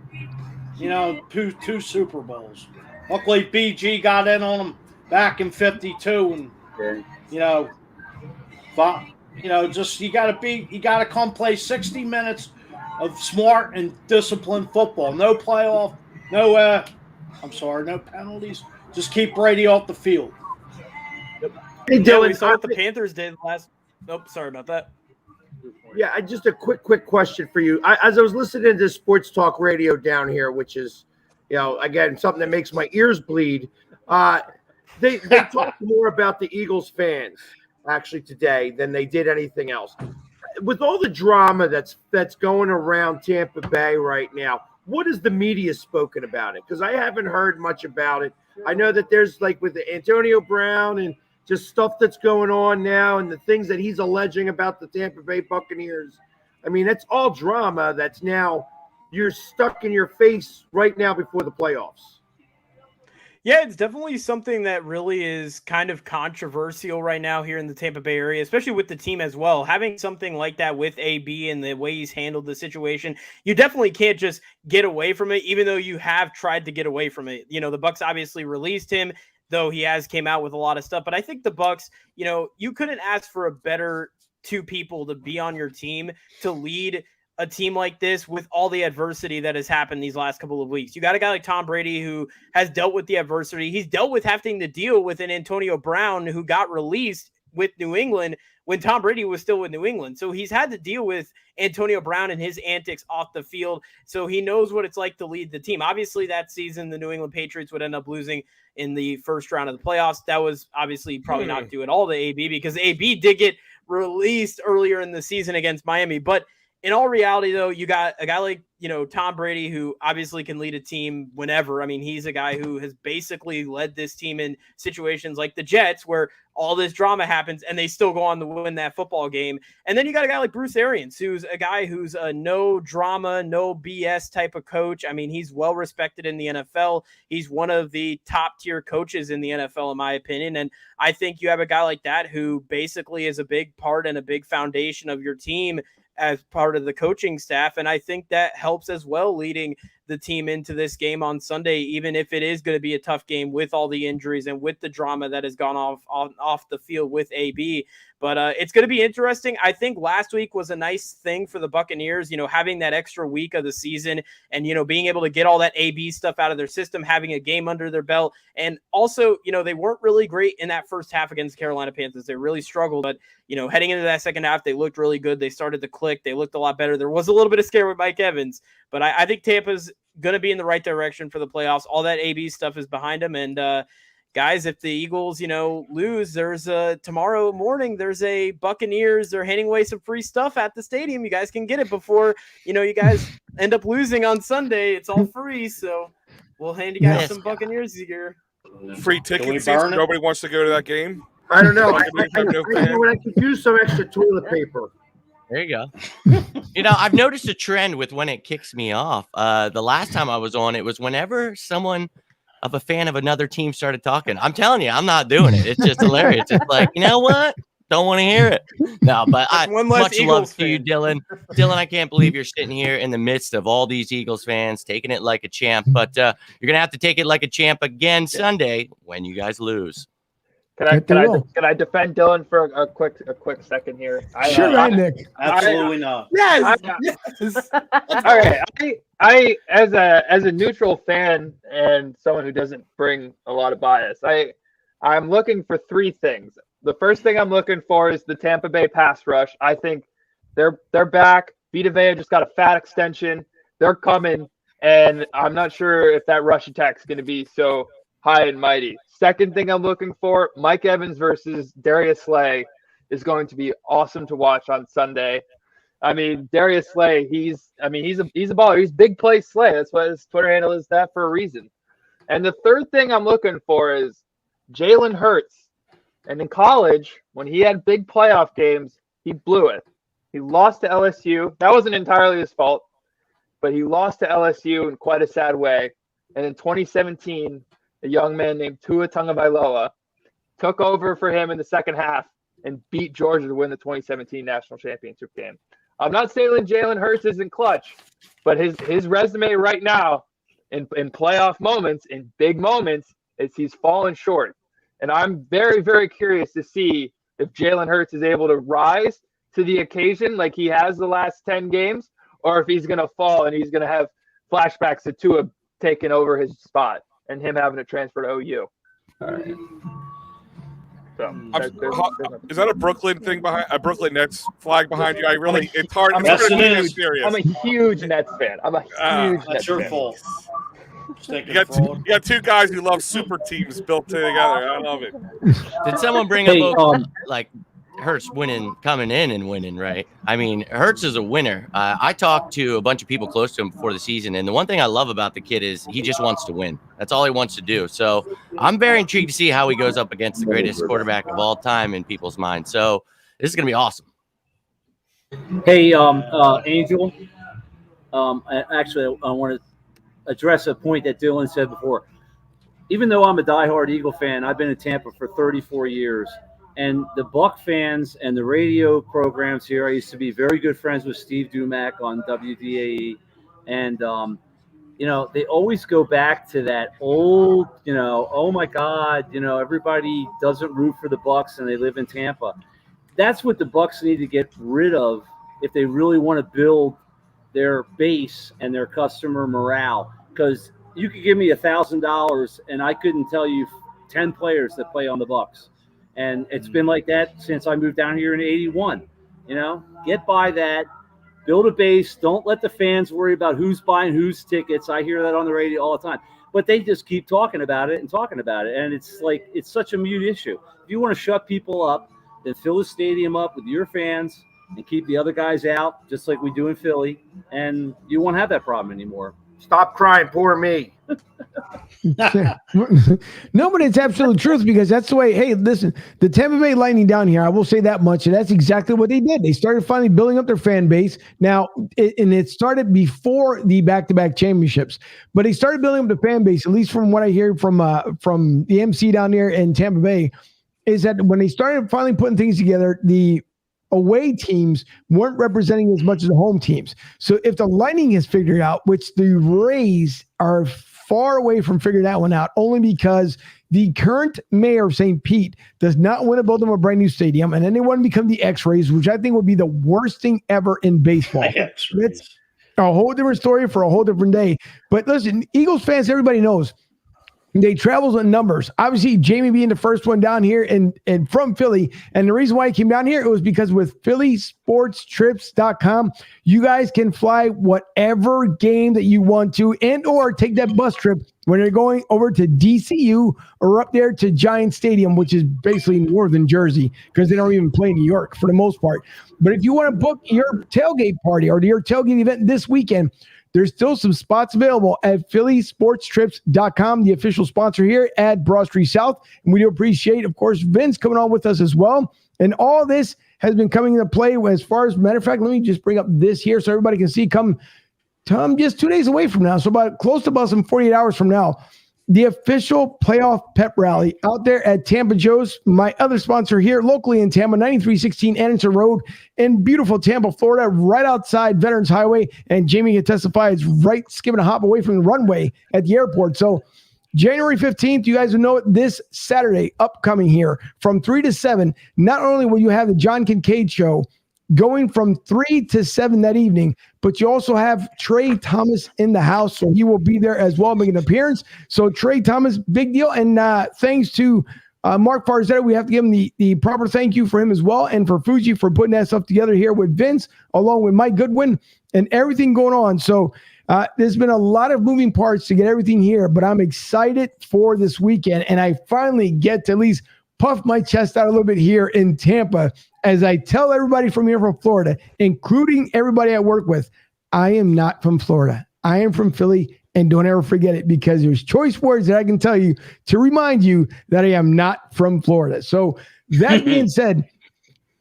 Two Super Bowls. Luckily, BG got in on them back in '52, and you got to come play 60 minutes of smart and disciplined football. No playoff, no penalties. Just keep Brady off the field. Hey, Yeah, Dylan, we saw what the Panthers did last. Nope, sorry about that. Yeah, just a quick question for you. As I was listening to sports talk radio down here, which is, again, something that makes my ears bleed. They talked more about the Eagles fans actually today than they did anything else. With all the drama that's going around Tampa Bay right now, what has the media spoken about it? Because I haven't heard much about it. I know that there's like with Antonio Brown and just stuff that's going on now and the things that he's alleging about the Tampa Bay Buccaneers. I mean, that's all drama that's now you're stuck in your face right now before the playoffs. Yeah, it's definitely something that really is kind of controversial right now here in the Tampa Bay area, especially with the team as well. Having something like that with AB and the way he's handled the situation, you definitely can't just get away from it, even though you have tried to get away from it. The Bucs obviously released him, though he has came out with a lot of stuff. But I think the Bucs, you couldn't ask for a better two people to be on your team to lead a team like this with all the adversity that has happened these last couple of weeks. You got a guy like Tom Brady who has dealt with the adversity. He's dealt with having to deal with an Antonio Brown who got released with New England when Tom Brady was still with New England. So he's had to deal with Antonio Brown and his antics off the field. So he knows what it's like to lead the team. Obviously that season, the New England Patriots would end up losing in the first round of the playoffs. That was obviously probably not due at all to AB because AB did get released earlier in the season against Miami. But in all reality, though, you got a guy like, Tom Brady, who obviously can lead a team whenever. I mean, he's a guy who has basically led this team in situations like the Jets where all this drama happens and they still go on to win that football game. And then you got a guy like Bruce Arians, who's a guy who's a no drama, no BS type of coach. I mean, he's well respected in the NFL. He's one of the top tier coaches in the NFL, in my opinion. And I think you have a guy like that who basically is a big part and a big foundation of your team as part of the coaching staff. And I think that helps as well leading the team into this game on Sunday, even if it is going to be a tough game with all the injuries and with the drama that has gone off the field with AB. But it's going to be interesting. I think last week was a nice thing for the Buccaneers, having that extra week of the season and, being able to get all that AB stuff out of their system, having a game under their belt. And also, they weren't really great in that first half against Carolina Panthers. They really struggled. But, heading into that second half, they looked really good. They started to click. They looked a lot better. There was a little bit of scare with Mike Evans, but I think Tampa's going to be in the right direction for the playoffs. All that AB stuff is behind them. And, guys, if the Eagles, lose, there's tomorrow morning, there's a Buccaneers. They're handing away some free stuff at the stadium. You guys can get it before, you guys end up losing on Sunday. It's all free. So we'll hand you guys some Buccaneers gear. Free tickets. Nobody wants to go to that game. I don't know. I could use some extra toilet paper. There you go. I've noticed a trend with when it kicks me off. The last time I was on, it was whenever someone of a fan of another team started talking. I'm telling you, I'm not doing it. It's just hilarious. It's like, you know what? Don't want to hear it. No, but much love to you, Dylan. Dylan, I can't believe you're sitting here in the midst of all these Eagles fans taking it like a champ. But you're going to have to take it like a champ again Sunday when you guys lose. Can I defend Dylan for a quick second here? Sure, Nick. Absolutely not. Yes. All right. I as a neutral fan and someone who doesn't bring a lot of bias, I'm looking for three things. The first thing I'm looking for is the Tampa Bay pass rush. I think they're back. Vita Vea just got a fat extension. They're coming, and I'm not sure if that rush attack is going to be so high and mighty. Second thing I'm looking for, Mike Evans versus Darius Slay is going to be awesome to watch on Sunday. I mean, Darius Slay, he's a baller. He's big play Slay. That's why his Twitter handle is that for a reason. And the third thing I'm looking for is Jalen Hurts. And in college, when he had big playoff games, he blew it. He lost to LSU. That wasn't entirely his fault, but he lost to LSU in quite a sad way. And in 2017, a young man named Tua Tagovailoa took over for him in the second half and beat Georgia to win the 2017 national championship game. I'm not saying Jalen Hurts isn't clutch, but his resume right now in playoff moments, in big moments, is he's fallen short. And I'm very, very curious to see if Jalen Hurts is able to rise to the occasion like he has the last 10 games, or if he's going to fall and he's going to have flashbacks to Tua taking over his spot and him having to transfer to OU. All right. So Is that a Brooklyn thing behind a Brooklyn Nets flag behind you? It's hard. I'm It's hard to be a this serious. I'm a huge Nets fan. I'm a huge That's Nets your fan. fault. You got two guys who love super teams built together. I love it. Did someone bring up like Hurts coming in and winning, right? I mean, Hurts is a winner. I talked to a bunch of people close to him before the season, and the one thing I love about the kid is he just wants to win. That's all he wants to do. So I'm very intrigued to see how he goes up against the greatest quarterback of all time in people's minds. So this is going to be awesome. Hey, Angel. Actually, I want to address a point that Dylan said before. Even though I'm a diehard Eagle fan, I've been in Tampa for 34 years. And the Buck fans and the radio programs here, I used to be very good friends with Steve Dumack on WDAE. And, they always go back to that old, oh, my God, everybody doesn't root for the Bucs and they live in Tampa. That's what the Bucs need to get rid of if they really want to build their base and their customer morale. Because you could give me $1,000 and I couldn't tell you 10 players that play on the Bucs. And it's been like that since I moved down here in '81. Get by that, build a base. Don't let the fans worry about who's buying whose tickets. I hear that on the radio all the time, but they just keep talking about it. And it's like, it's such a mute issue. If you want to shut people up, then fill the stadium up with your fans and keep the other guys out, just like we do in Philly. And you won't have that problem anymore. Stop crying, poor me. No, but it's absolute truth because that's the way. Hey, listen, the Tampa Bay Lightning down here, I will say that much, and that's exactly what they did. They started finally building up their fan base. Now, it started before the back-to-back championships, but they started building up the fan base. At least from what I hear from the MC down there in Tampa Bay, is that when they started finally putting things together, the away teams weren't representing as much as the home teams. So if the Lightning has figured out, which the Rays are far away from figuring that one out, only because the current mayor of St. Pete does not want to build them a brand new stadium, and then they want to become the X-Rays, which I think would be the worst thing ever in baseball. It's a whole different story for a whole different day. But listen, Eagles fans, everybody knows, they travel in numbers. Obviously, Jamie being the first one down here and from Philly. And the reason why he came down here, it was because with phillysportstrips.com, you guys can fly whatever game that you want to and or take that bus trip when you're going over to DCU or up there to Giant Stadium, which is basically northern Jersey because they don't even play in New York for the most part. But if you want to book your tailgate party or your tailgate event this weekend, there's still some spots available at phillysportstrips.com, the official sponsor here at Broad Street South. And we do appreciate, of course, Vince coming on with us as well. And all this has been coming into play as far as, matter of fact, let me just bring up this here so everybody can see. Come just 2 days away from now, so close to about some 48 hours from now, the official playoff pep rally out there at Tampa Joe's, my other sponsor here locally in Tampa, 9316 Anderson Road in beautiful Tampa, Florida, right outside Veterans Highway. And Jamie can testify it's right skipping a hop away from the runway at the airport. So January 15th, you guys will know it, this Saturday upcoming here from 3 to 7. Not only will you have the John Kincaid Show going from 3 to 7 that evening, but you also have Trey Thomas in the house, so he will be there as well, making an appearance. So Trey Thomas, big deal, and thanks to Mark Farzetta, we have to give him the proper thank you for him as well, and for Fuji for putting that stuff together here with Vince, along with Mike Goodwin, and everything going on. So there's been a lot of moving parts to get everything here, but I'm excited for this weekend, and I finally get to at least puff my chest out a little bit here in Tampa as I tell everybody from here from Florida, including everybody I work with, I am not from Florida. I am from Philly, and don't ever forget it because there's choice words that I can tell you to remind you that I am not from Florida. So that being said,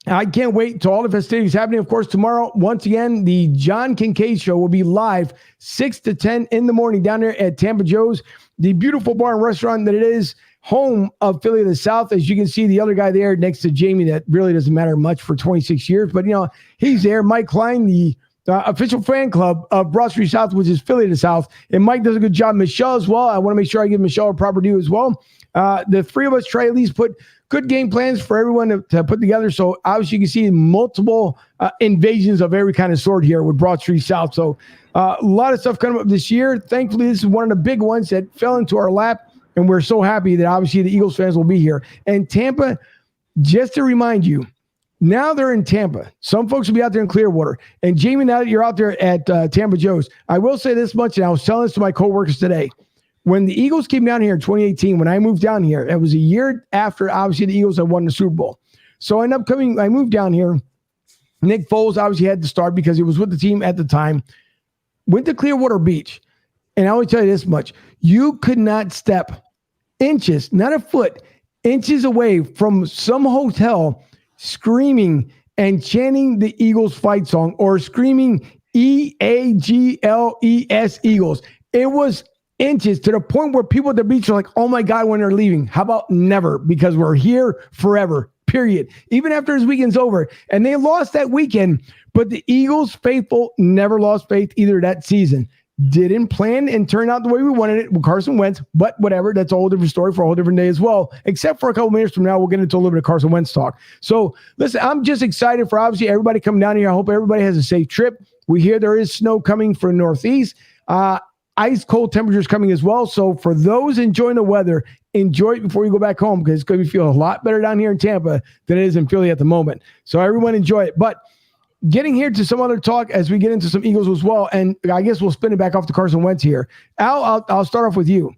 I can't wait till all the festivities happening. Of course, tomorrow, once again, the John Kincaid Show will be live 6 to 10 in the morning down there at Tampa Joe's, the beautiful bar and restaurant that it is, home of Philly of the South. As you can see, the other guy there next to Jamie, that really doesn't matter much for 26 years, but he's there. Mike Klein, the official fan club of Broad Street South, which is Philly of the South. And Mike does a good job. Michelle as well. I want to make sure I give Michelle a proper due as well. The three of us try at least put good game plans for everyone to put together. So obviously you can see multiple invasions of every kind of sort here with Broad Street South. So a lot of stuff coming up this year. Thankfully, this is one of the big ones that fell into our lap. And we're so happy that obviously the Eagles fans will be here. And Tampa, just to remind you, now they're in Tampa. Some folks will be out there in Clearwater. And Jamie, now that you're out there at Tampa Joe's, I will say this much, and I was telling this to my coworkers today. When the Eagles came down here in 2018, when I moved down here, it was a year after, obviously, the Eagles had won the Super Bowl. So I moved down here. Nick Foles obviously had to start because he was with the team at the time. Went to Clearwater Beach. And I will tell you this much. You could not step inches, not a foot, inches away from some hotel screaming and chanting the Eagles fight song or screaming EAGLES Eagles. It was inches to the point where people at the beach are like, oh my God, when they're leaving. How about never? Because we're here forever, period. Even after his weekend's over. And they lost that weekend, but the Eagles faithful never lost faith either that season. Didn't plan and turn out the way we wanted it with Carson Wentz, but whatever. That's a whole different story for a whole different day as well. Except for a couple minutes from now, we'll get into a little bit of Carson Wentz talk. So listen, I'm just excited for obviously everybody coming down here. I hope everybody has a safe trip. We hear there is snow coming from Northeast. Ice cold temperatures coming as well. So for those enjoying the weather, enjoy it before you go back home because it's going to feel a lot better down here in Tampa than it is in Philly at the moment. So everyone enjoy it. But getting here to some other talk as we get into some Eagles as well, and I guess we'll spin it back off to Carson Wentz here. Al, I'll start off with you.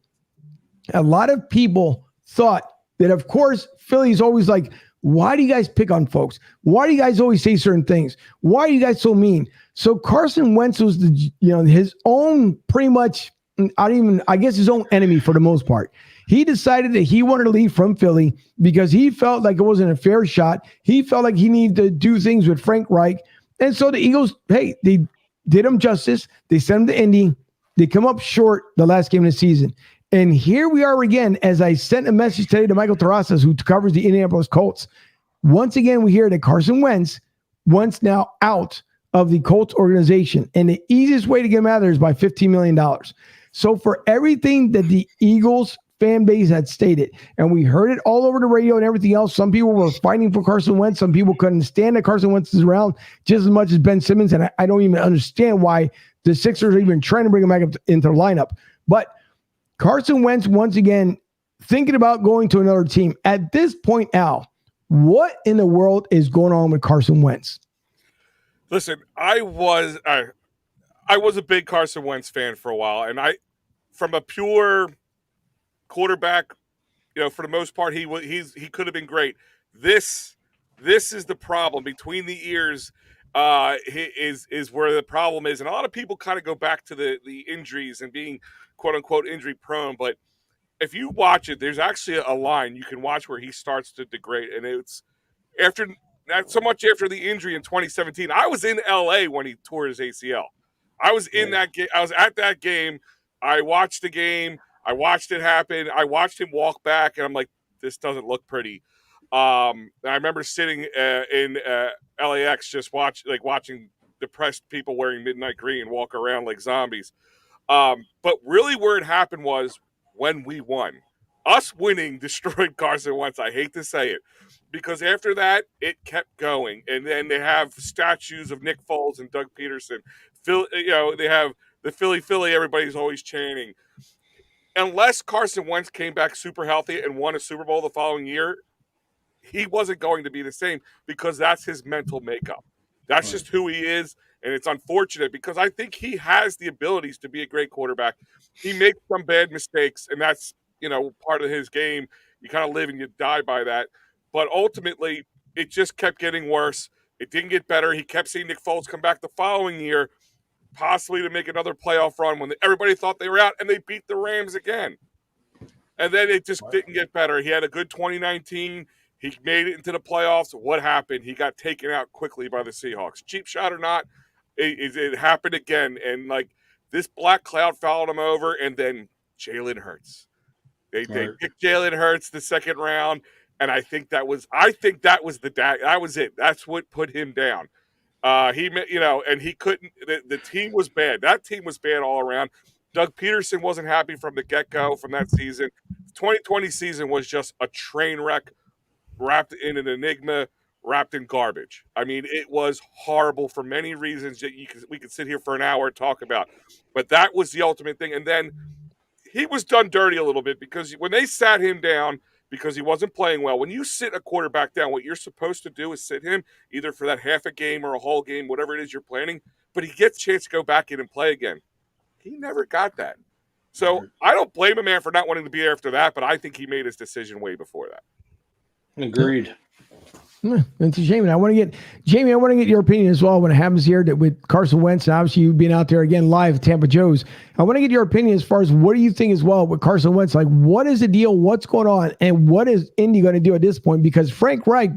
A lot of people thought that, of course, Philly's always like, why do you guys pick on folks? Why do you guys always say certain things? Why are you guys so mean? So Carson Wentz was his own pretty much, I guess his own enemy for the most part. He decided that he wanted to leave from Philly because he felt like it wasn't a fair shot. He felt like he needed to do things with Frank Reich. And so the Eagles, hey, they did him justice. They sent him to Indy. They come up short the last game of the season. And here we are again, as I sent a message today to Michael Terrazas, who covers the Indianapolis Colts. Once again, we hear that Carson Wentz wants now out of the Colts organization. And the easiest way to get him out of there is by $15 million. So for everything that the Eagles fan base had stated, and we heard it all over the radio and everything else, some people were fighting for Carson Wentz. Some people couldn't stand that Carson Wentz is around just as much as Ben Simmons. And I don't even understand why the Sixers are even trying to bring him back up into the lineup. But Carson Wentz, once again, thinking about going to another team. At this point, Al, what in the world is going on with Carson Wentz? Listen, I was a big Carson Wentz fan for a while, and from a pure quarterback, for the most part, he could have been great. This is the problem between the ears. Is where the problem is, and a lot of people kind of go back to the injuries and being quote unquote injury prone. But if you watch it, there's actually a line you can watch where he starts to degrade, and it's not so much after the injury in 2017. I was in LA when he tore his ACL. I was in that game. I was at that game. I watched the game. I watched it happen. I watched him walk back, and I'm like, this doesn't look pretty. I remember sitting in LAX just watching depressed people wearing midnight green walk around like zombies. But really where it happened was when we won. Us winning destroyed Carson Wentz. I hate to say it. Because after that, it kept going. And then they have statues of Nick Foles and Doug Peterson. They have the Philly, everybody's always chanting. Unless Carson Wentz came back super healthy and won a Super Bowl the following year, he wasn't going to be the same because that's his mental makeup. That's just who he is. And it's unfortunate because I think he has the abilities to be a great quarterback. He makes some bad mistakes, and that's, part of his game. You kind of live and you die by that. But ultimately, it just kept getting worse. It didn't get better. He kept seeing Nick Foles come back the following year, possibly to make another playoff run when everybody thought they were out, and they beat the Rams again. And then it just didn't get better. He had a good 2019. He made it into the playoffs. What happened? He got taken out quickly by the Seahawks. Cheap shot or not, it happened again. And, this black cloud followed him over, and then Jalen Hurts. They picked Jalen Hurts the second round. And I think that was that was it. That's what put him down. And he couldn't. The team was bad. That team was bad all around. Doug Peterson wasn't happy from the get-go from that season. The 2020 season was just a train wreck, wrapped in an enigma, wrapped in garbage. I mean, it was horrible for many reasons that we could sit here for an hour and talk about. But that was the ultimate thing. And then he was done dirty a little bit because when they sat him down, because he wasn't playing well. When you sit a quarterback down, what you're supposed to do is sit him either for that half a game or a whole game, whatever it is you're planning, but he gets a chance to go back in and play again. He never got that. So I don't blame a man for not wanting to be there after that, but I think he made his decision way before that. Agreed. It's a shame. And I want to get your opinion as well when it happens here that with Carson Wentz, and obviously you being out there again live at Tampa Joe's. I want to get your opinion as far as what do you think as well with Carson Wentz? Like, what is the deal? What's going on? And what is Indy going to do at this point? Because Frank Reich,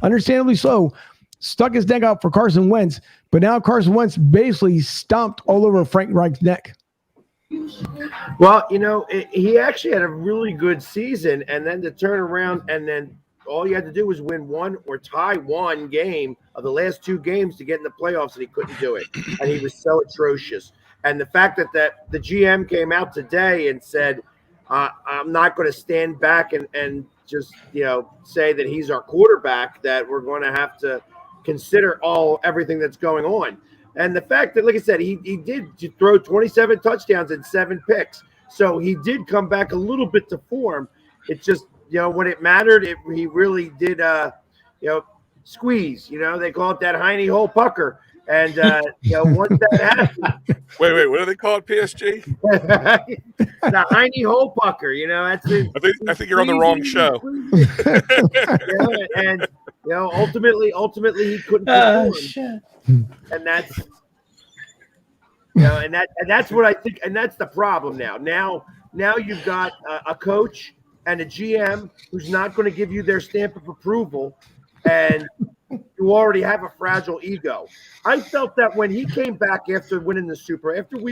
understandably so, stuck his neck out for Carson Wentz, but now Carson Wentz basically stomped all over Frank Reich's neck. Well, he actually had a really good season, and then to turn around and then all you had to do was win one or tie one game of the last two games to get in the playoffs, and he couldn't do it. And he was so atrocious. And the fact that the GM came out today and said, I'm not going to stand back and just, say that he's our quarterback, that we're going to have to consider everything that's going on. And the fact that, like I said, he did throw 27 touchdowns and 7 picks. So he did come back a little bit to form. It just, when it mattered, he really did, squeeze. They call it that hiney hole pucker. And, once that happened. Wait, what do they call it, PSG? The hiney hole pucker, that's it. I think you're on the wrong show. And, ultimately he couldn't perform. And that's, and that's what I think. And that's the problem now. Now you've got a coach and a GM who's not going to give you their stamp of approval, and you already have a fragile ego. I felt that when he came back after we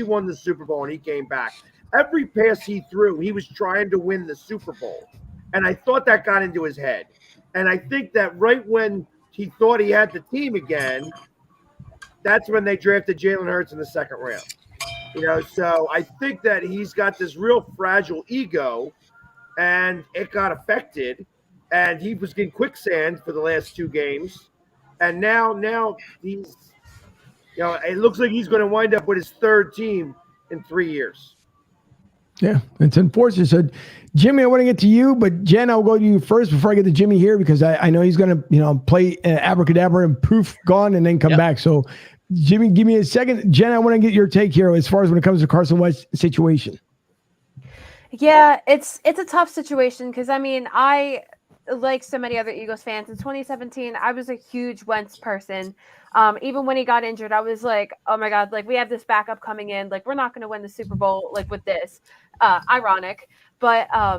won the Super Bowl and he came back, every pass he threw, he was trying to win the Super Bowl. And I thought that got into his head. And I think that right when he thought he had the team again, that's when they drafted Jalen Hurts in the second round. So I think that he's got this real fragile ego, and it got affected, and he was in quicksand for the last 2 games. And now he's, it looks like he's going to wind up with his 3rd team in 3 years. Yeah, it's unfortunate. So, Jimmy, I want to get to you, but Jen, I'll go to you first before I get to Jimmy here, because I know he's going to, play abracadabra and poof, gone, and then come back. So, Jimmy, give me a second. Jen, I want to get your take here as far as when it comes to Carson Wentz situation. Yeah, it's a tough situation because, I, like so many other Eagles fans, in 2017, I was a huge Wentz person. Even when he got injured, I was like, oh my God, like we have this backup coming in. Like we're not going to win the Super Bowl like with this. Ironic. But I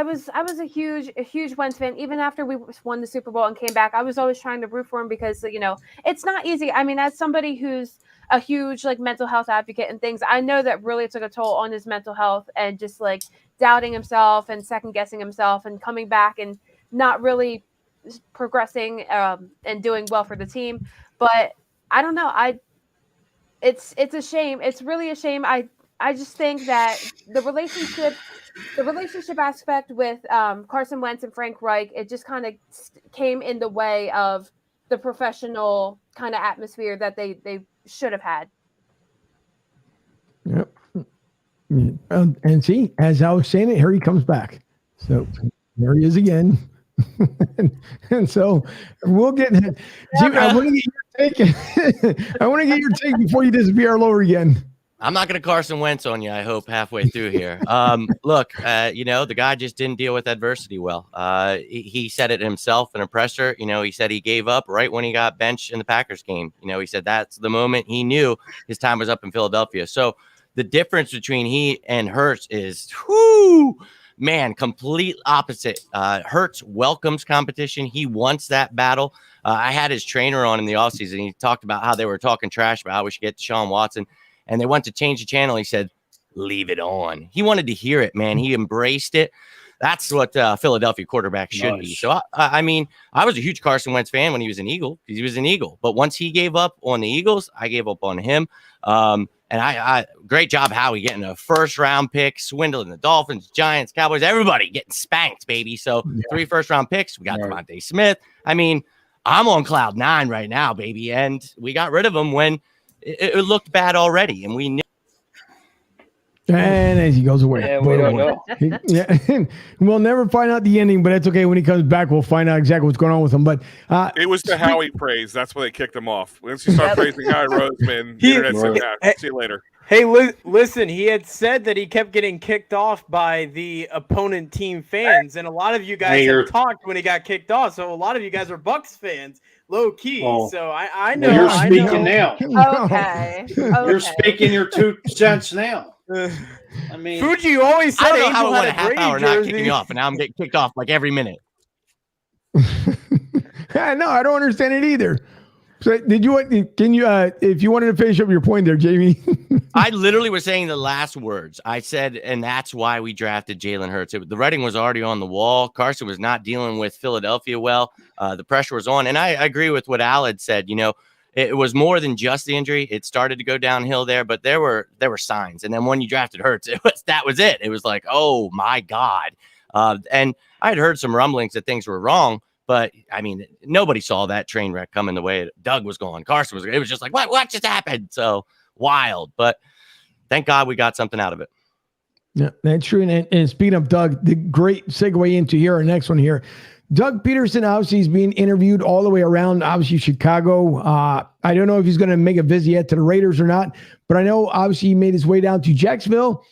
was a huge Wentz fan. Even after we won the Super Bowl and came back, I was always trying to root for him because, it's not easy. As somebody who's a huge mental health advocate and things, I know that really took a toll on his mental health and just doubting himself and second guessing himself and coming back and not really progressing and doing well for the team. But I don't know. It's a shame. It's really a shame. I just think that the relationship aspect with Carson Wentz and Frank Reich, it just kind of came in the way of the professional kind of atmosphere that they should have had. Yep. And see, as I was saying it, here he comes back. So there he is again. and so we'll get Jimmy, I want to get your take. I want to get your take before you disappear all over again. I'm not going to Carson Wentz on you, I hope, halfway through here. Look, the guy just didn't deal with adversity well. He said it himself in a presser. He said he gave up right when he got benched in the Packers game. He said that's the moment he knew his time was up in Philadelphia. So the difference between he and Hurts is, complete opposite. Hurts welcomes competition. He wants that battle. I had his trainer on in the offseason. He talked about how they were talking trash about how we should get Deshaun Watson. And they went to change the channel. He said, leave it on. He wanted to hear it, man. He embraced it. That's what Philadelphia quarterback should be. So, I was a huge Carson Wentz fan when he was an Eagle, because he was an Eagle. But once he gave up on the Eagles, I gave up on him. And I great job, Howie, getting a first-round pick, swindling the Dolphins, Giants, Cowboys, everybody getting spanked, baby. So 3 first-round picks. We got Devontae Smith. I'm on cloud 9 right now, baby. And we got rid of him when it looked bad already, and we knew. And as he goes away. Yeah, we don't know. Yeah, we'll never find out the ending, but it's okay. When he comes back, we'll find out exactly what's going on with him. But it was the Howie praise. That's why they kicked him off. Once you start praising Howie Roseman, the internet said, "Yeah, see you later." Hey, listen, he had said that he kept getting kicked off by the opponent team fans, and a lot of you guys have talked when he got kicked off. So a lot of you guys are Bucs fans, low key. Oh. So I know. You're speaking now. Okay. You're speaking your 2 cents now. I mean, Fuji, you always said I don't know how Angel I went had a half Brady hour not jersey. kicking you off, and now I'm getting kicked off like every minute. no, I don't understand it either. So did you? Can you? If you wanted to finish up your point there, Jamie. I literally was saying the last words. I said, and that's why we drafted Jalen Hurts. The writing was already on the wall. Carson was not dealing with Philadelphia well. The pressure was on, and I agree with what Al had said. You know, it was more than just the injury. It started to go downhill there, but there were signs. And then when you drafted Hurts, that was it. It was like, oh my God. And I had heard some rumblings that things were wrong. But I mean, nobody saw that train wreck coming the way Doug was going. Carson was. It was just like, what just happened? So wild. But thank God we got something out of it. Yeah, that's true. And speaking of Doug, the great segue into here, our next one here. Doug Peterson obviously is being interviewed all the way around, obviously Chicago. I don't know if he's going to make a visit yet to the Raiders or not, but I know obviously he made his way down to Jacksonville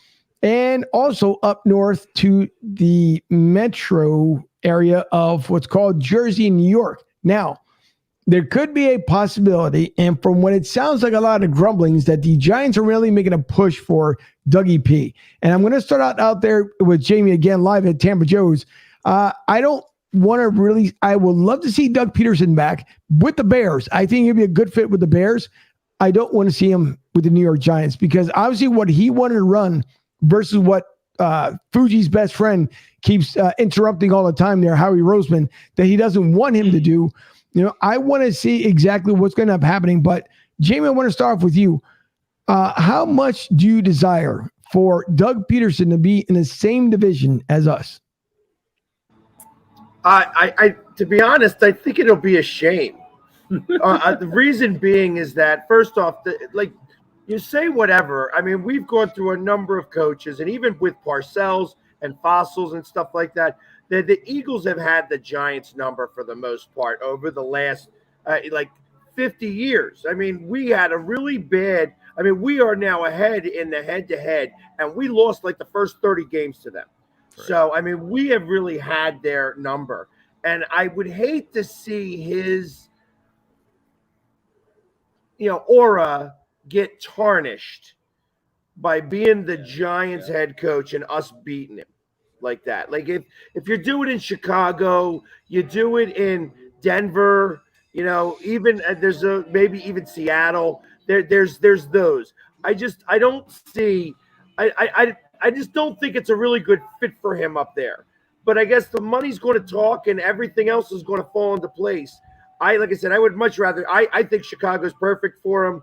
and also up north to the metro area of what's called Jersey, New York. Now, there could be a possibility, and from what it sounds like a lot of grumblings, that the Giants are really making a push for Dougie P. And I'm going to start out there with Jamie again live at Tampa Joe's. I don't want to really – I would love to see Doug Peterson back with the Bears. I think he'd be a good fit with the Bears. I don't want to see him with the New York Giants because obviously what he wanted to run versus what Fuji's best friend keeps interrupting all the time there, Howie Roseman, that he doesn't want him to do. You know, I want to see exactly what's going to end up happening. But Jamie, I want to start off with you. How much do you desire for Doug Peterson to be in the same division as us? I to be honest, I think it'll be a shame. The reason being is that first off, you say whatever. I mean, we've gone through a number of coaches, and even with Parcells and Fossils and stuff like that, the Eagles have had the Giants number for the most part over the last 50 years. I mean, we had a really bad – I mean, we are now ahead in the head-to-head, and we lost like the first 30 games to them. Right. So, I mean, we have really had their number. And I would hate to see his, aura get tarnished by being the Giants head coach and us beating him like that. Like if you do it in Chicago, you do it in Denver, even there's maybe even Seattle. There's those. I just don't think it's a really good fit for him up there. But I guess the money's going to talk and everything else is going to fall into place. Like I said, I would much rather. I think Chicago's perfect for him.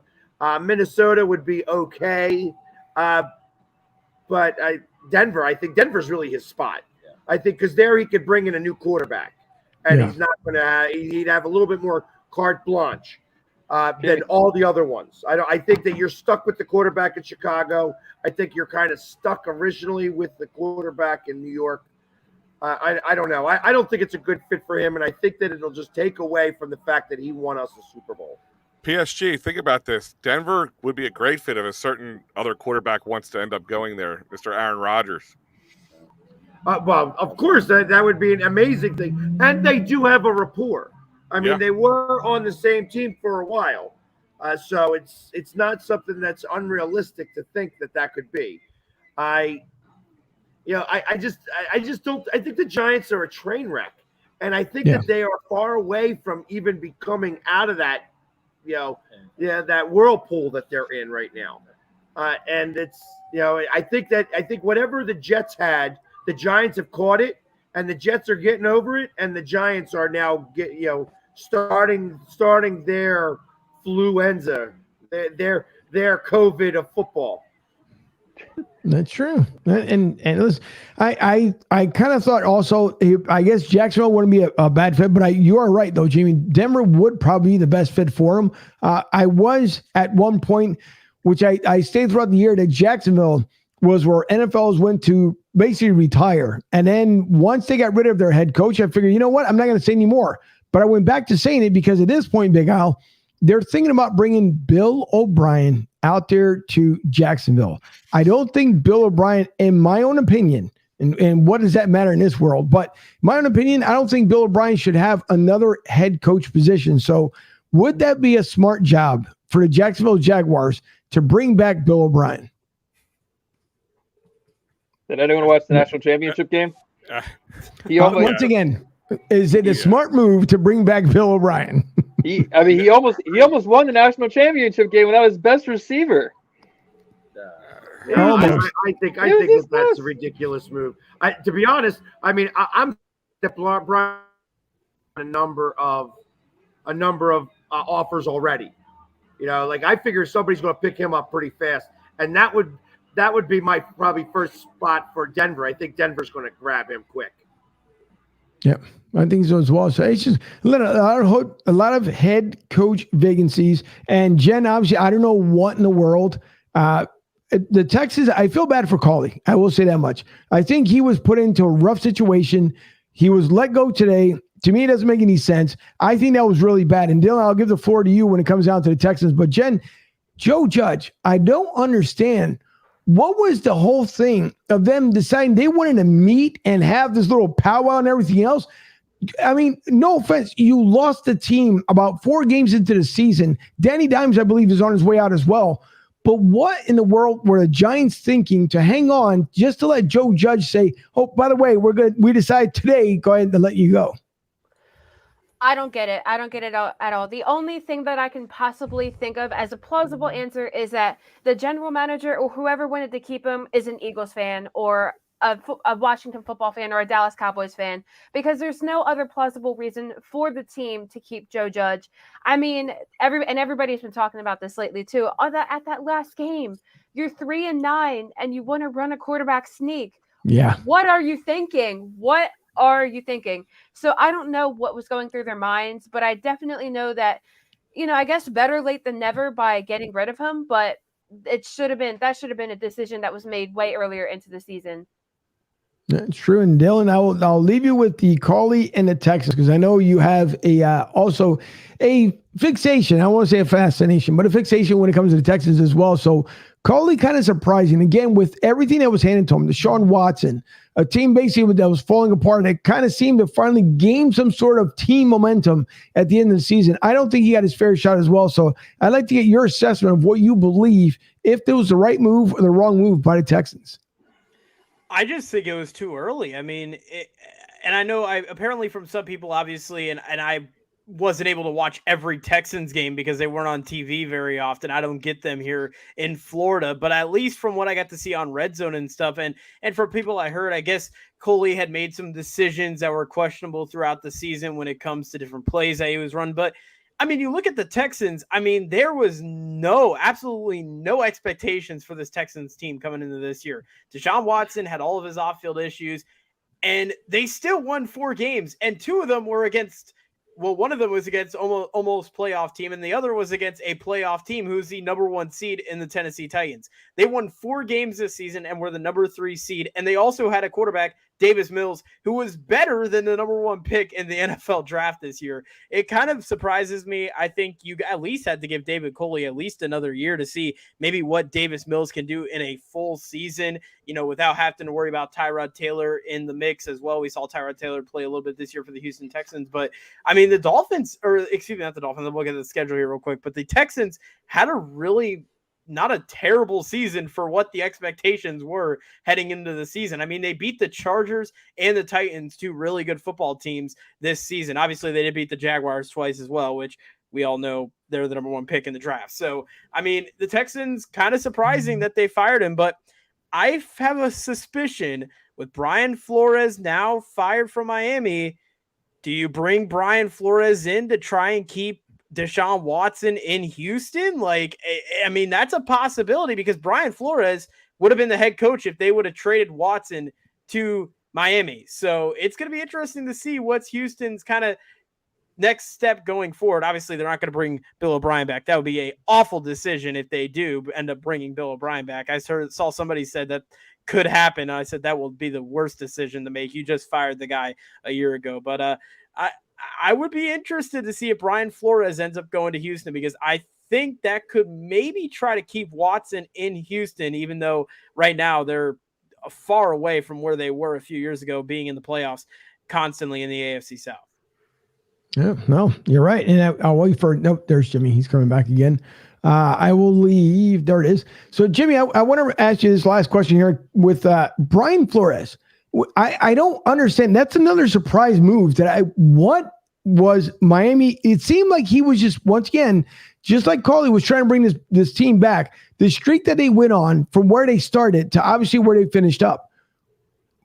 Minnesota would be okay, but Denver. I think Denver's really his spot. Yeah. I think because there he could bring in a new quarterback, and he's not going to. He'd have a little bit more carte blanche than all the other ones. I think that you're stuck with the quarterback in Chicago. I think you're kind of stuck originally with the quarterback in New York. I don't know. I don't think it's a good fit for him, and I think that it'll just take away from the fact that he won us a Super Bowl. PSG, think about this. Denver would be a great fit if a certain other quarterback wants to end up going there, Mr. Aaron Rodgers. Well, of course, that would be an amazing thing. And they do have a rapport. I mean, they were on the same team for a while. So it's not something that's unrealistic to think that could be. I just don't. I think the Giants are a train wreck, and I think that they are far away from even becoming out of that, that whirlpool that they're in right now. And it's, I think whatever the Jets had, the Giants have caught it, and the Jets are getting over it, and the Giants are now starting their fluenza, their COVID of football. That's true. And listen, I kind of thought also, I guess Jacksonville wouldn't be a bad fit, but you are right though, Jamie. Denver would probably be the best fit for him. I was at one point, which I stayed throughout the year, that Jacksonville was where NFLs went to basically retire. And then once they got rid of their head coach, I figured, you know what? I'm not going to say anymore. But I went back to saying it because at this point, Big Al, they're thinking about bringing Bill O'Brien out there to Jacksonville. I don't think Bill O'Brien, in my own opinion, and what does that matter in this world? But in my own opinion, I don't think Bill O'Brien should have another head coach position. So would that be a smart job for the Jacksonville Jaguars to bring back Bill O'Brien? Did anyone watch the national championship game? Once again, is it a smart move to bring back Bill O'Brien? He almost won the national championship game without his best receiver. Yeah, I think that's a ridiculous move. To be honest, I mean, I'm Brian a number of offers already. You know, like I figure somebody's going to pick him up pretty fast, and that would be my probably first spot for Denver. I think Denver's going to grab him quick. Yep, I think so as well. So it's just a lot of head coach vacancies. And Jen, obviously, I don't know what in the world. The Texans, I feel bad for Cauley. I will say that much. I think he was put into a rough situation. He was let go today. To me, it doesn't make any sense. I think that was really bad. And Dylan, I'll give the floor to you when it comes down to the Texans. But Jen, Joe Judge, I don't understand. What was the whole thing of them deciding they wanted to meet and have this little powwow and everything else? I mean, no offense. You lost the team about 4 games into the season. Danny Dimes, I believe, is on his way out as well. But what in the world were the Giants thinking to hang on just to let Joe Judge say, oh, by the way, we decide today, go ahead and let you go? I don't get it. I don't get it at all. The only thing that I can possibly think of as a plausible answer is that the general manager or whoever wanted to keep him is an Eagles fan or a Washington football fan or a Dallas Cowboys fan, because there's no other plausible reason for the team to keep Joe Judge. I mean, everybody's been talking about this lately too. At that last game, you're 3-9 and you want to run a quarterback sneak. Yeah. What are you thinking? What are you thinking? So I don't know what was going through their minds, but I definitely know that, I guess better late than never by getting rid of him, but that should have been a decision that was made way earlier into the season. That's true. And Dylan, I'll leave you with the Cauley and the Texans, because I know you have also a fixation. I won't say a fascination, but a fixation when it comes to the Texans as well. So Cauley kind of surprising. Again, with everything that was handed to him, Deshaun Watson, a team basically that was falling apart, it kind of seemed to finally gain some sort of team momentum at the end of the season. I don't think he got his fair shot as well. So I'd like to get your assessment of what you believe, if it was the right move or the wrong move by the Texans. I just think it was too early. I mean, and I know apparently from some people, obviously, and I wasn't able to watch every Texans game because they weren't on TV very often. I don't get them here in Florida, but at least from what I got to see on Red Zone and stuff, and from people I heard, I guess Cauley had made some decisions that were questionable throughout the season when it comes to different plays that he was run. But I mean, you look at the Texans, I mean, there was absolutely no expectations for this Texans team coming into this year. Deshaun Watson had all of his off-field issues, and they still won 4 games, and 2 of them were against, well, one of them was against almost playoff team, and the other was against a playoff team who's the number 1 seed in the Tennessee Titans. They won 4 games this season and were the number 3 seed, and they also had a quarterback, Davis Mills, who was better than the number 1 pick in the NFL draft this year. It kind of surprises me. I think you at least had to give David Cauley at least another year to see maybe what Davis Mills can do in a full season, without having to worry about Tyrod Taylor in the mix as well. We saw Tyrod Taylor play a little bit this year for the Houston Texans, but I mean, not the Dolphins. I'll look at the schedule here real quick, but the Texans had a really not a terrible season for what the expectations were heading into the season. I mean, they beat the Chargers and the Titans, 2 really good football teams this season. Obviously, they did beat the Jaguars twice as well, which we all know they're the number 1 pick in the draft. So, I mean, the Texans, kind of surprising that they fired him, but I have a suspicion with Brian Flores now fired from Miami. Do you bring Brian Flores in to try and keep Deshaun Watson in Houston? Like, I mean, that's a possibility, because Brian Flores would have been the head coach if they would have traded Watson to Miami. So it's going to be interesting to see what's Houston's kind of next step going forward, obviously they're not going to bring Bill O'Brien back. That would be a awful decision if they do end up bringing Bill O'Brien back. I saw somebody said that could happen. I said that will be the worst decision to make. You just fired the guy a year ago. But I would be interested to see if Brian Flores ends up going to Houston, because I think that could maybe try to keep Watson in Houston, even though right now they're far away from where they were a few years ago, being in the playoffs constantly in the AFC South. Yeah, no, you're right. And I'll wait for, nope, there's Jimmy. He's coming back again. I will leave. There it is. So, Jimmy, I want to ask you this last question here with Brian Flores. I don't understand. That's another surprise move. What was Miami? It seemed like he was just, once again, just like Carly was trying to bring this team back. The streak that they went on from where they started to obviously where they finished up.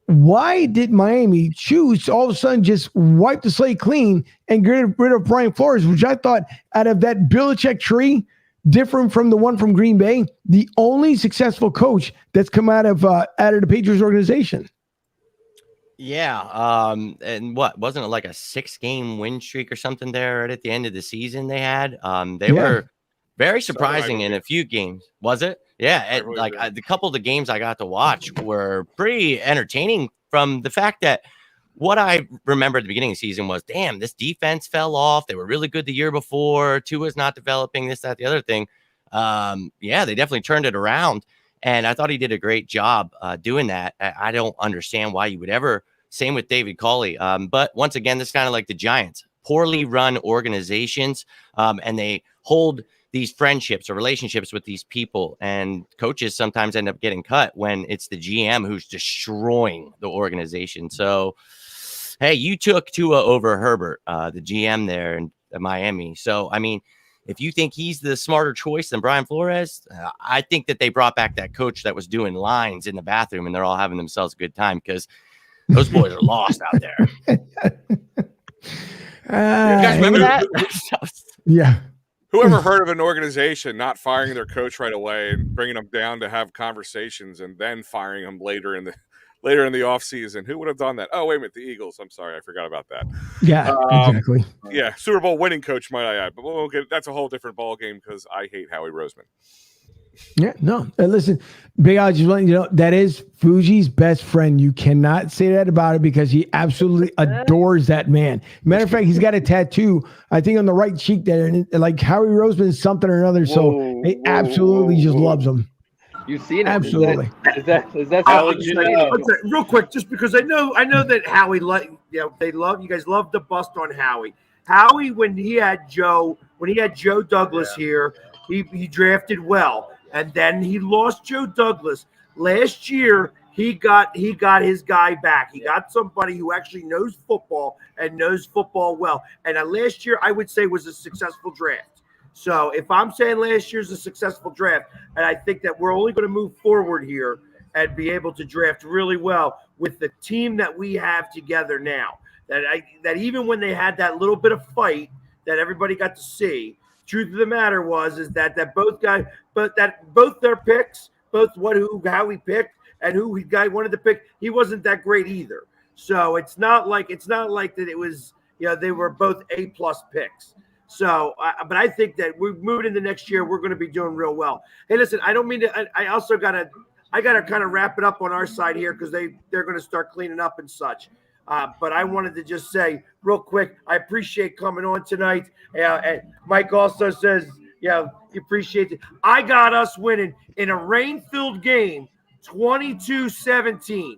Why did Miami choose to all of a sudden just wipe the slate clean and get rid of Brian Flores, which I thought out of that Belichick tree, different from the one from Green Bay, the only successful coach that's come out of the Patriots organization? Yeah. And what, wasn't it like a 6-game win streak or something there right at the end of the season they had? They were very surprising in a few games. Was it? Yeah. And like the couple of the games I got to watch were pretty entertaining from the fact that what I remember at the beginning of the season was, damn, this defense fell off. They were really good the year before. Tua's not developing, this, that, the other thing. Yeah, they definitely turned it around. And I thought he did a great job doing that. I don't understand why you would ever, same with David Culley. But once again, this is kind of like the Giants, poorly run organizations, and they hold these friendships or relationships with these people, and coaches sometimes end up getting cut when it's the GM who's destroying the organization. So, hey, you took Tua over Herbert, the GM there in Miami. So, I mean, if you think he's the smarter choice than Brian Flores, I think that they brought back that coach that was doing lines in the bathroom and they're all having themselves a good time, because those boys are lost out there. You guys remember that? Yeah. Whoever heard of an organization not firing their coach right away and bringing them down to have conversations and then firing them later in the offseason? Who would have done that? Oh, wait a minute, the Eagles. I'm sorry, I forgot about that. Yeah, exactly. Yeah, Super Bowl winning coach, might I add. But we'll get, that's a whole different ball game because I hate Howie Roseman. Yeah, no. And listen, Big Al, just letting you know, that is Fuji's best friend. You cannot say that about it because he absolutely adores that man. Matter of fact, he's got a tattoo, I think, on the right cheek there. And like Howie Roseman is something or another. So he absolutely just loves him. You've seen it. Absolutely. Is that real quick, just because I know that Howie, you guys love the bust on Howie. Howie, when he had Joe Douglas here, he drafted well. And then he lost Joe Douglas. Last year, he got his guy back. He got somebody who actually knows football and knows football well. And last year, I would say, was a successful draft. So if I'm saying last year's a successful draft, and I think that we're only going to move forward here and be able to draft really well with the team that we have together now, that even when they had that little bit of fight that everybody got to see, truth of the matter is that both their picks, both how he picked and who he guy wanted to pick, he wasn't that great either. So it's not like that it was, they were both A+ picks. So, but I think that we're moving into next year, we're going to be doing real well. Hey, listen, I don't mean to. I also got to kind of wrap it up on our side here because they're going to start cleaning up and such. But I wanted to just say real quick, I appreciate coming on tonight. And Mike also says, he appreciates it. I got us winning in a rain-filled game, 22-17.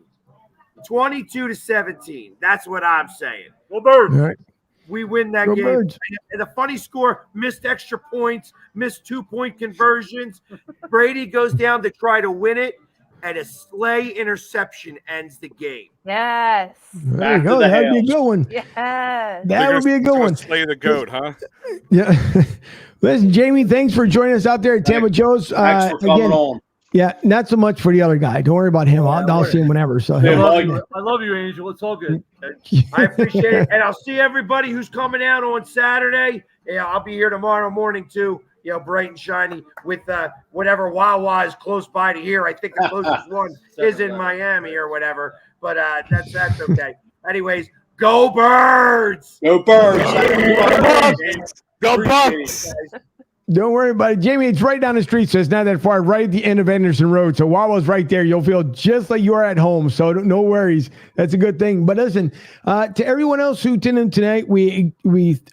22-17. That's what I'm saying. Well, Birds. All right. We win that game. Birds. And the funny score, missed extra points, missed 2-point conversions. Brady goes down to try to win it, and a Slay interception ends the game. Yes. There you go. That'd be a good one. Yes. That would be a good one. Slay the goat, huh? Yeah. Listen, Jamie, thanks for joining us out there at Tampa Joe's. Thanks for coming on. Yeah, not so much for the other guy. Don't worry about him. I'll see him whenever. So I love you, Angel. It's all good. I appreciate it. And I'll see everybody who's coming out on Saturday. Yeah, I'll be here tomorrow morning too, bright and shiny with whatever Wawa is close by to here. I think the closest one is in Miami or whatever. But that's okay. Anyways, Go Birds! Go Birds! Go Bucs! Don't worry about it. Jamie, it's right down the street, so it's not that far, right at the end of Anderson Road. So Wawa's right there. You'll feel just like you are at home. So no worries. That's a good thing. But listen, to everyone else who tuned in tonight, we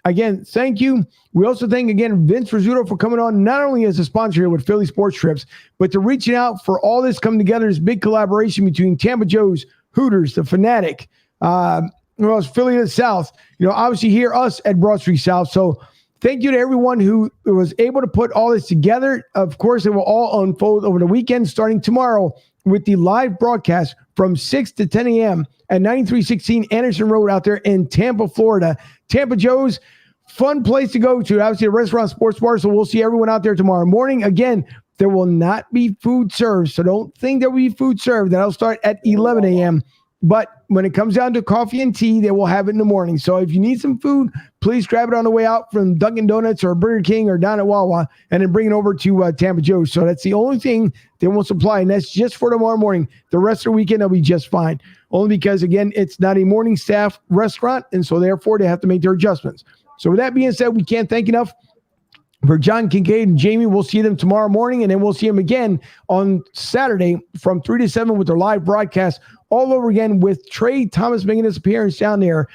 again, thank you. We also thank, again, Vince Rizzuto for coming on, not only as a sponsor here with Philly Sports Trips, but to reaching out for all this coming together, this big collaboration between Tampa Joe's, Hooters, The Fanatic, Philly to the South. Obviously here, us at Broad Street South. So thank you to everyone who was able to put all this together. Of course, it will all unfold over the weekend, starting tomorrow with the live broadcast from 6 to 10 a.m. at 9316 Anderson Road out there in Tampa, Florida. Tampa Joe's, fun place to go to. Obviously, a restaurant, sports bar, so we'll see everyone out there tomorrow morning. Again, there will not be food served, so don't think there will be food served. That'll start at 11 a.m., but when it comes down to coffee and tea, they will have it in the morning. So if you need some food, please grab it on the way out from Dunkin' Donuts or Burger King or down at Wawa, and then bring it over to Tampa Joe's. So that's the only thing they won't supply, and that's just for tomorrow morning. The rest of the weekend, they'll be just fine. Only because, again, it's not a morning staff restaurant, and so therefore they have to make their adjustments. So with that being said, we can't thank enough for John Kincaid and Jamie. We'll see them tomorrow morning, and then we'll see them again on Saturday from 3 to 7 with their live broadcast all over again with Trey Thomas making his appearance down there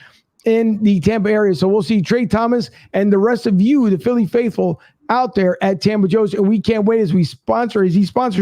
in the Tampa area. So we'll see Trey Thomas and the rest of you, the Philly faithful, out there at Tampa Joe's. And we can't wait as he sponsors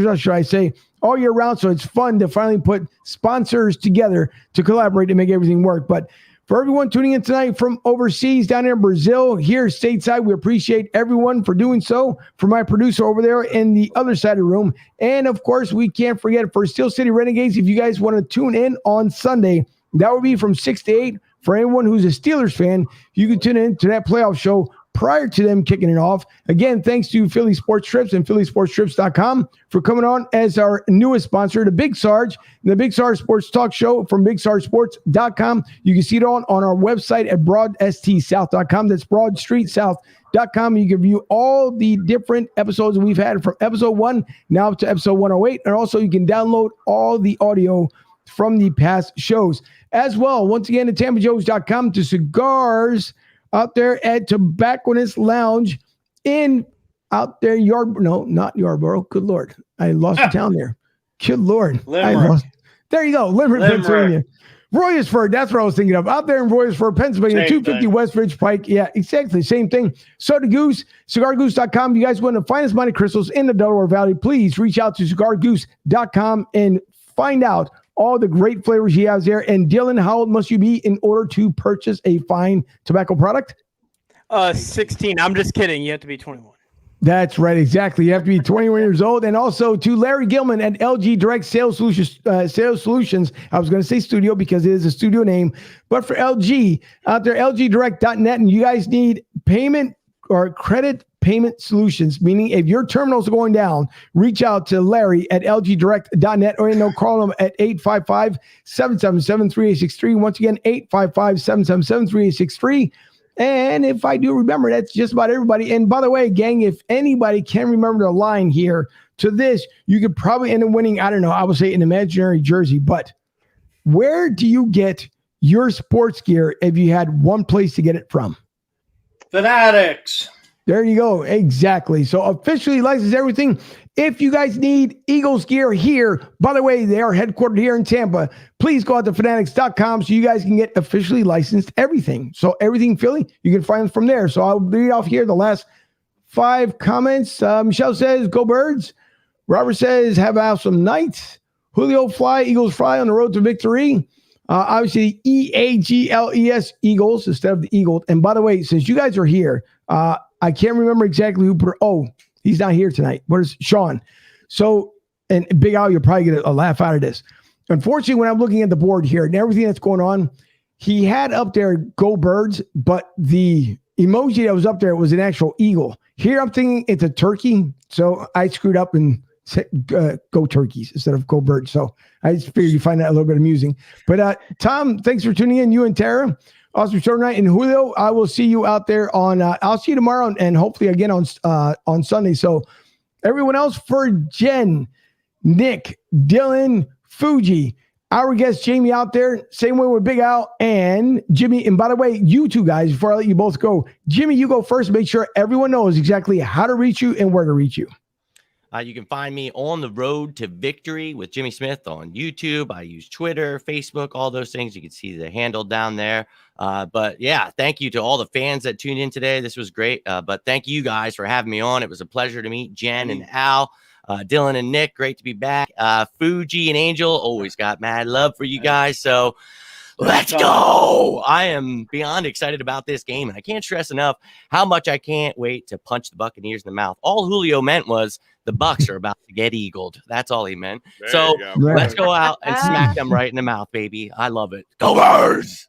us, should I say, all year round. So it's fun to finally put sponsors together to collaborate to make everything work. But for everyone tuning in tonight from overseas, down there in Brazil, here stateside, we appreciate everyone for doing so. For my producer over there in the other side of the room. And, of course, we can't forget for Steel City Renegades, if you guys want to tune in on Sunday, that will be from 6 to 8. For anyone who's a Steelers fan, you can tune in to that playoff show prior to them kicking it off. Again, thanks to Philly Sports Trips and phillysportstrips.com for coming on as our newest sponsor, the Big Sarge, the Big Sarge Sports Talk Show from bigsargesports.com. You can see it on our website at broadstsouth.com. That's broadstreetsouth.com. You can view all the different episodes we've had from episode 1 now to episode 108. And also you can download all the audio from the past shows as well. Once again, at tampajoes.com to cigars out there at Tobacconist Lounge out there, not Yarborough. Good Lord. I lost the town there. Good Lord. There you go. Limerick, Pennsylvania. Royersford, that's what I was thinking of. Out there in Royersford, Pennsylvania, 250 West Ridge Pike. Yeah, exactly. Same thing. Soda Goose, cigargoose.com. You guys want to find us Monte Crystals in the Delaware Valley, please reach out to cigargoose.com and find out all the great flavors he has there. And Dylan, how old must you be in order to purchase a fine tobacco product? 16. I'm just kidding. You have to be 21. That's right. Exactly. You have to be 21 years old. And also to Larry Gilman at LG Direct Sales Solutions. I was going to say studio because it is a studio name, but for LG out there, lgdirect.net. And you guys need payment or credit payment solutions, meaning if your terminals are going down, reach out to Larry at lgdirect.net or call him at 855-777-3863. Once again, 855-777-3863. And if I do remember, that's just about everybody. And by the way, gang, if anybody can remember the line here to this, you could probably end up winning, I don't know, I would say an imaginary jersey. But where do you get your sports gear if you had one place to get it from? Fanatics. There you go. Exactly. So officially licensed everything. If you guys need Eagles gear here, by the way, they are headquartered here in Tampa. Please go out to fanatics.com so you guys can get officially licensed everything. So everything Philly, you can find from there. So I'll read off here the last 5 comments. Michelle says, go Birds. Robert says, have an awesome night. Julio fly, Eagles fly on the road to victory. Obviously, EAGLES, Eagles instead of the Eagle. And by the way, since you guys are here, I can't remember exactly who put. Oh, he's not here tonight. Where's Sean? So, and Big Al, you'll probably get a laugh out of this. Unfortunately, when I'm looking at the board here and everything that's going on, he had up there Go Birds, but the emoji that was up there was an actual eagle. Here, I'm thinking it's a turkey. So I screwed up and said Go Turkeys instead of Go Birds. So I just figured you find that a little bit amusing. But Tom, thanks for tuning in. You and Tara. Awesome show tonight. And Julio, I will see you out there on, I'll see you tomorrow and hopefully again on Sunday. So everyone else, for Jen, Nick, Dylan, Fuji, our guest Jamie out there. Same way with Big Al and Jimmy. And by the way, you two guys, before I let you both go, Jimmy, you go first. Make sure everyone knows exactly how to reach you and where to reach you. You can find me on the road to victory with Jimmy Smith on YouTube. I use Twitter, Facebook, all those things. You can see the handle down there. But yeah, thank you to all the fans that tuned in today. This was great. But thank you guys for having me on. It was a pleasure to meet Jen and Al, Dylan and Nick. Great to be back. Fuji and Angel, always got mad love for you guys. So let's go. I am beyond excited about this game. And I can't stress enough how much I can't wait to punch the Buccaneers in the mouth. All Julio meant was the Bucs are about to get eagled. That's all he meant. So let's go out and smack them right in the mouth, baby. I love it. Go Birds!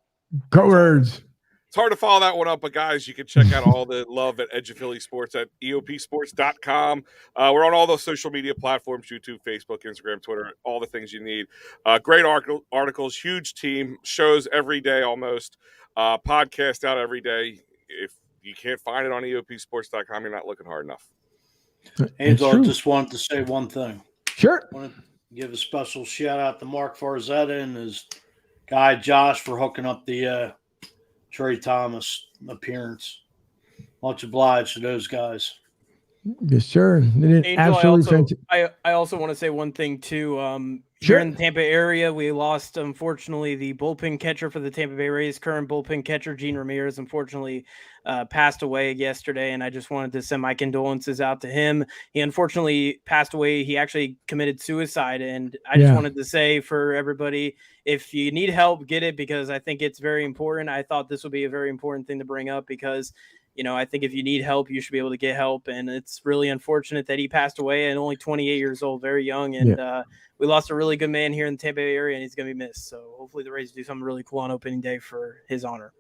Go Birds! It's hard to follow that one up, but guys, you can check out all the love at Edge of Philly Sports at eopsports.com. We're on all those social media platforms, YouTube, Facebook, Instagram, Twitter, all the things you need. Great articles, huge team, shows every day almost, podcast out every day. If you can't find it on eopsports.com, you're not looking hard enough. Angel, I just wanted to say one thing. Sure. I want to give a special shout out to Mark Farzetta and his guy Josh for hooking up the Trey Thomas appearance. Much obliged to those guys. Yes, sir. Angel, I also want to say one thing too. Here in the Tampa area, we lost, unfortunately, the bullpen catcher for the Tampa Bay Rays. Current bullpen catcher, Gene Ramirez, unfortunately passed away yesterday, and I just wanted to send my condolences out to him. He unfortunately passed away. He actually committed suicide, and I just wanted to say for everybody, if you need help, get it, because I think it's very important. I thought this would be a very important thing to bring up because I think if you need help, you should be able to get help. And it's really unfortunate that he passed away at only 28 years old, very young. And we lost a really good man here in the Tampa Bay area, and he's going to be missed. So hopefully the Rays do something really cool on opening day for his honor.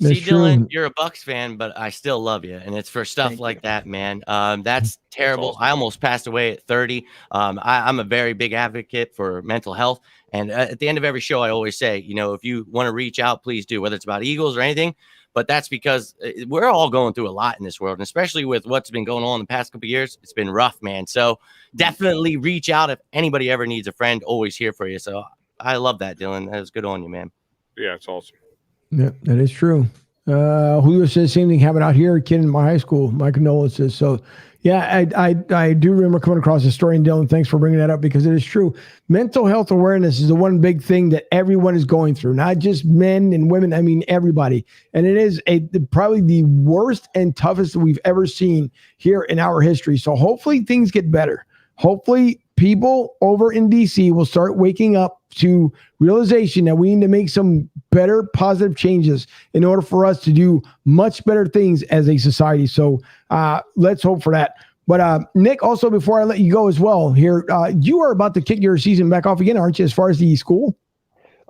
See, Dylan, you're a Bucs fan, but I still love you. And it's for stuff like that, man. That's terrible. I almost passed away at 30. I'm a very big advocate for mental health. And at the end of every show, I always say, if you want to reach out, please do, whether it's about Eagles or anything. But that's because we're all going through a lot in this world, and especially with what's been going on the past couple of years, it's been rough, man. So definitely reach out if anybody ever needs a friend. Always here for you. So I love that, Dylan. That was good on you, man. Yeah, it's awesome. Yeah, that is true. Julio says same thing happened out here. A kid in my high school. My condolences. So yeah, I do remember coming across a story, and Dylan, thanks for bringing that up because it is true. Mental health awareness is the one big thing that everyone is going through, not just men and women. I mean, everybody. And it is probably the worst and toughest that we've ever seen here in our history. So hopefully things get better. Hopefully people over in DC will start waking up to realization that we need to make some better positive changes in order for us to do much better things as a society. So let's hope for that. But Nick, also before I let you go as well here, you are about to kick your season back off again, aren't you, as far as the school?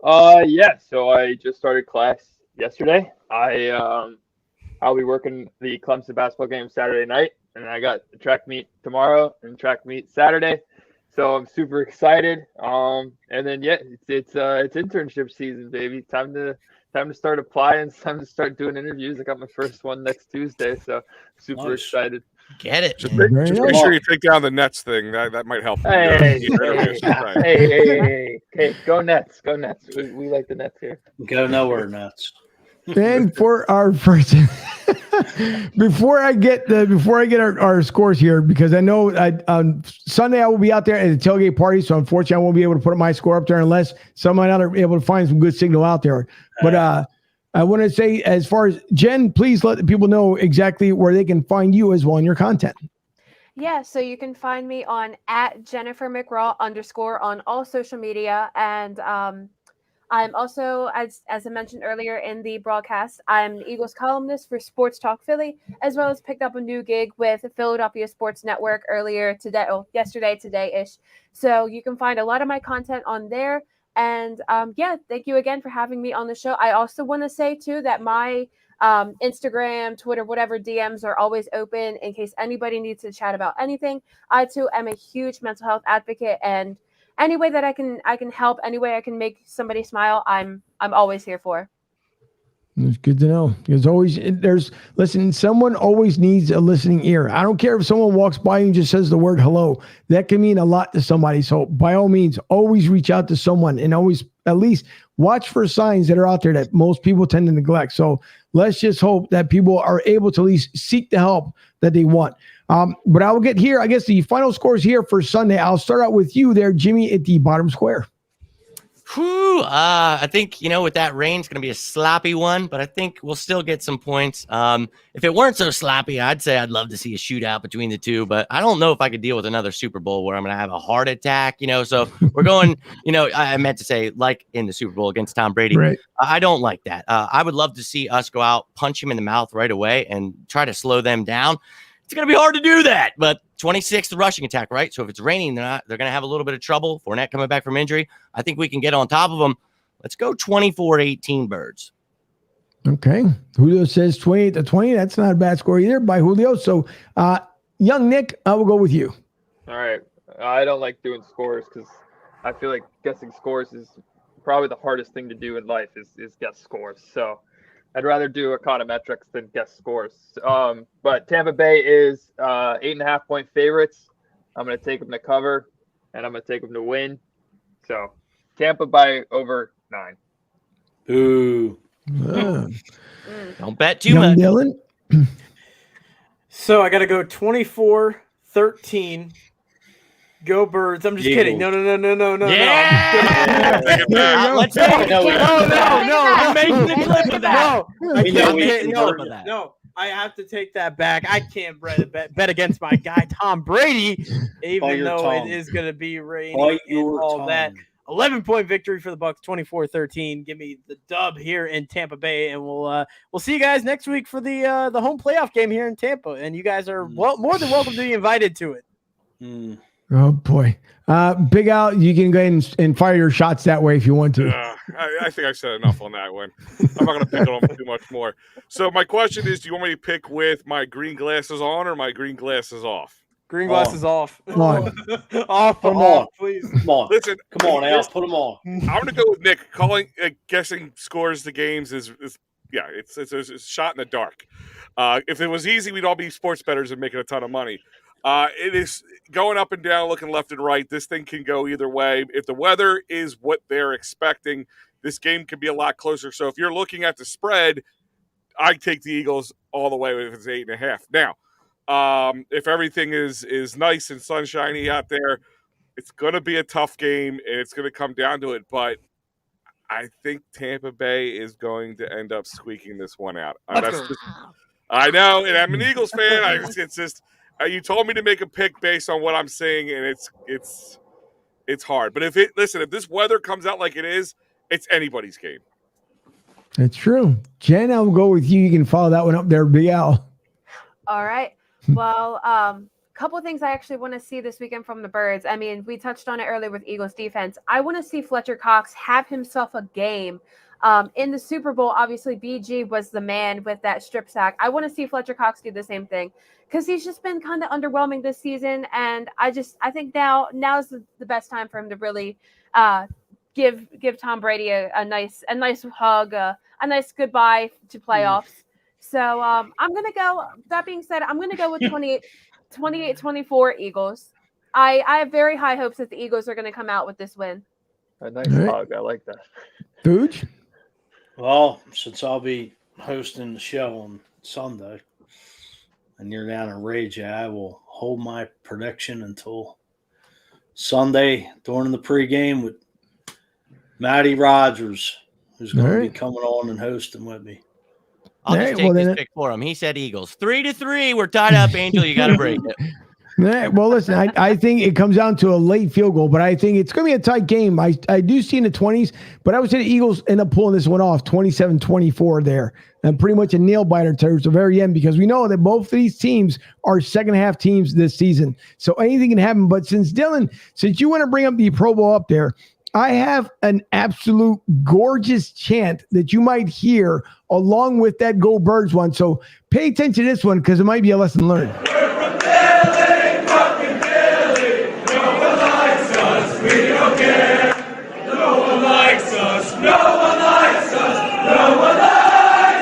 Yeah. So I just started class yesterday. I'll be working the Clemson basketball game Saturday night, and I got the track meet tomorrow and track meet Saturday. So I'm super excited. And then it's internship season, baby. Time to start applying. Time to start doing interviews. I got my first one next Tuesday, so super excited. Get it. Just make sure you take down the Nets thing. That might help. Hey, go Nets. Go Nets. We like the Nets here. Go nowhere, Nets. And for our first, before I get our scores here, because I know on Sunday I will be out there at the tailgate party, so unfortunately I won't be able to put my score up there unless someone out there able to find some good signal out there. But I want to say, as far as Jen, please let the people know exactly where they can find you as well in your content. Yeah, so you can find me on @JenniferMcRaw_ on all social media, and I'm also, as I mentioned earlier in the broadcast, I'm an Eagles columnist for Sports Talk Philly, as well as picked up a new gig with Philadelphia Sports Network today-ish. So you can find a lot of my content on there. And thank you again for having me on the show. I also want to say, too, that my Instagram, Twitter, whatever DMs are always open in case anybody needs to chat about anything. I, too, am a huge mental health advocate, and any way that I can help, any way I can make somebody smile, I'm always here for. It's good to know. Listen, someone always needs a listening ear. I don't care if someone walks by and just says the word hello. That can mean a lot to somebody. So by all means, always reach out to someone and always at least watch for signs that are out there that most people tend to neglect. So let's just hope that people are able to at least seek the help that they want. But I will get here, I guess, the final scores here for Sunday. I'll start out with you there, Jimmy, at the bottom square. Whew, I think, with that rain, it's going to be a sloppy one, but I think we'll still get some points. If it weren't so sloppy, I'd say I'd love to see a shootout between the two, but I don't know if I could deal with another Super Bowl where I'm going to have a heart attack, so we're going, I meant to say like in the Super Bowl against Tom Brady. Right. I don't like that. I would love to see us go out, punch him in the mouth right away and try to slow them down. It's going to be hard to do that, but 26th rushing attack, right? So if it's raining, they're going to have a little bit of trouble. Fournette coming back from injury. I think we can get on top of them. Let's go 24-18 Birds. Okay. Julio says 28-20. That's not a bad score either by Julio. So, young Nick, I will go with you. All right. I don't like doing scores because I feel like guessing scores is probably the hardest thing to do in life is guess scores. So I'd rather do econometrics than guess scores. But Tampa Bay is 8.5-point favorites. I'm going to take them to cover, and I'm going to take them to win. So Tampa by over 9. Ooh. Don't bet too much. Dylan? So I got to go 24-13. Go Birds. I'm just kidding. No. Yeah. Let's take it. No. I'm making the clip of that. No. I have to take that back. I can't bet against my guy Tom Brady, even though it is going to be raining and all that. 11-point victory for the Bucs, 24-13. Give me the dub here in Tampa Bay, and we'll see you guys next week for the home playoff game here in Tampa. And you guys are more than welcome to be invited to it. Oh, boy. Big Al, you can go ahead and fire your shots that way if you want to. I think I said enough on that one. I'm not going to pick on too much more. So my question is, do you want me to pick with my green glasses on or my green glasses off? Green glasses off. On. Off, please. Come on. Listen, come on, Al. Put them on. I'm going to go with Nick. Guessing scores the games is it's a shot in the dark. If it was easy, we'd all be sports bettors and making a ton of money. It is going up and down, looking left and right. This thing can go either way. If the weather is what they're expecting, this game could be a lot closer. So if you're looking at the spread, I take the Eagles all the way if it's 8.5. Now, if everything is nice and sunshiny out there, it's going to be a tough game, and it's going to come down to it. But I think Tampa Bay is going to end up squeaking this one out. I know, and I'm an Eagles fan. It's just you told me to make a pick based on what I'm saying, and it's hard. But if this weather comes out like it is, it's anybody's game. That's true. Jen, I'll go with you. You can follow that one up there, Big Al. All right. Well, couple of things I actually want to see this weekend from the Birds. I mean, we touched on it earlier with Eagles defense. I want to see Fletcher Cox have himself a game. In the Super Bowl, obviously, BG was the man with that strip sack. I want to see Fletcher Cox do the same thing because he's just been kind of underwhelming this season. And I think now's the best time for him to really give Tom Brady a nice hug, a nice goodbye to playoffs. So I'm going to go, that being said, I'm going to go with 28-24 Eagles. I have very high hopes that the Eagles are going to come out with this win. A nice hug. I like that. Booch? Well, since I'll be hosting the show on Sunday and you're down in Rage, I will hold my prediction until Sunday during the pregame with Matty Rogers, who's going to be coming on and hosting with me. I'll just take this pick for him. He said Eagles. 3-3. We're tied up, Angel. You got to break it. Well, listen, I think it comes down to a late field goal, but I think it's going to be a tight game. I do see in the 20s, but I would say the Eagles end up pulling this one off 27-24 there, and pretty much a nail biter towards the very end because we know that both of these teams are second half teams this season. So anything can happen. But since you want to bring up the Pro Bowl up there, I have an absolute gorgeous chant that you might hear along with that Go Birds one. So pay attention to this one because it might be a lesson learned. We don't care. No one likes us. No one likes us. No one likes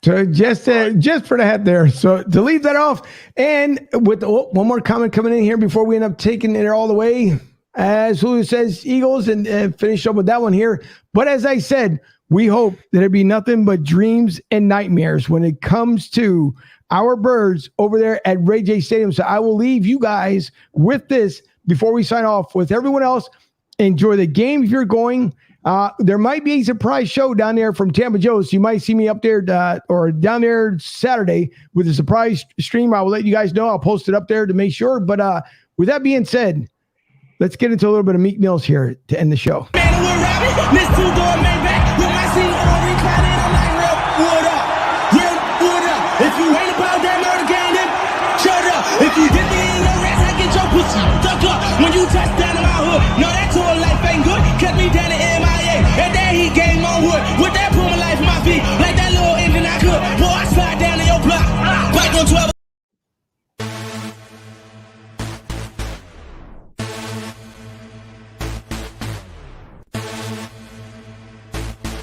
So just for the head there. So to leave that off, and with one more comment coming in here before we end up taking it all the way, as Julio says, Eagles, and finish up with that one here. But as I said, we hope that it be nothing but dreams and nightmares when it comes to our Birds over there at Ray J Stadium. So I will leave you guys with this before we sign off. With everyone else, enjoy the game if you're going. There might be a surprise show down there from Tampa Joe's. You might see me up there or down there Saturday with a surprise stream. I will let you guys know. I'll post it up there to make sure. But with that being said, let's get into a little bit of Meek Mills here to end the show. If you ain't about that murder game, then shut up. If you did me in the rest, I get your pussy stuck up when you touch that.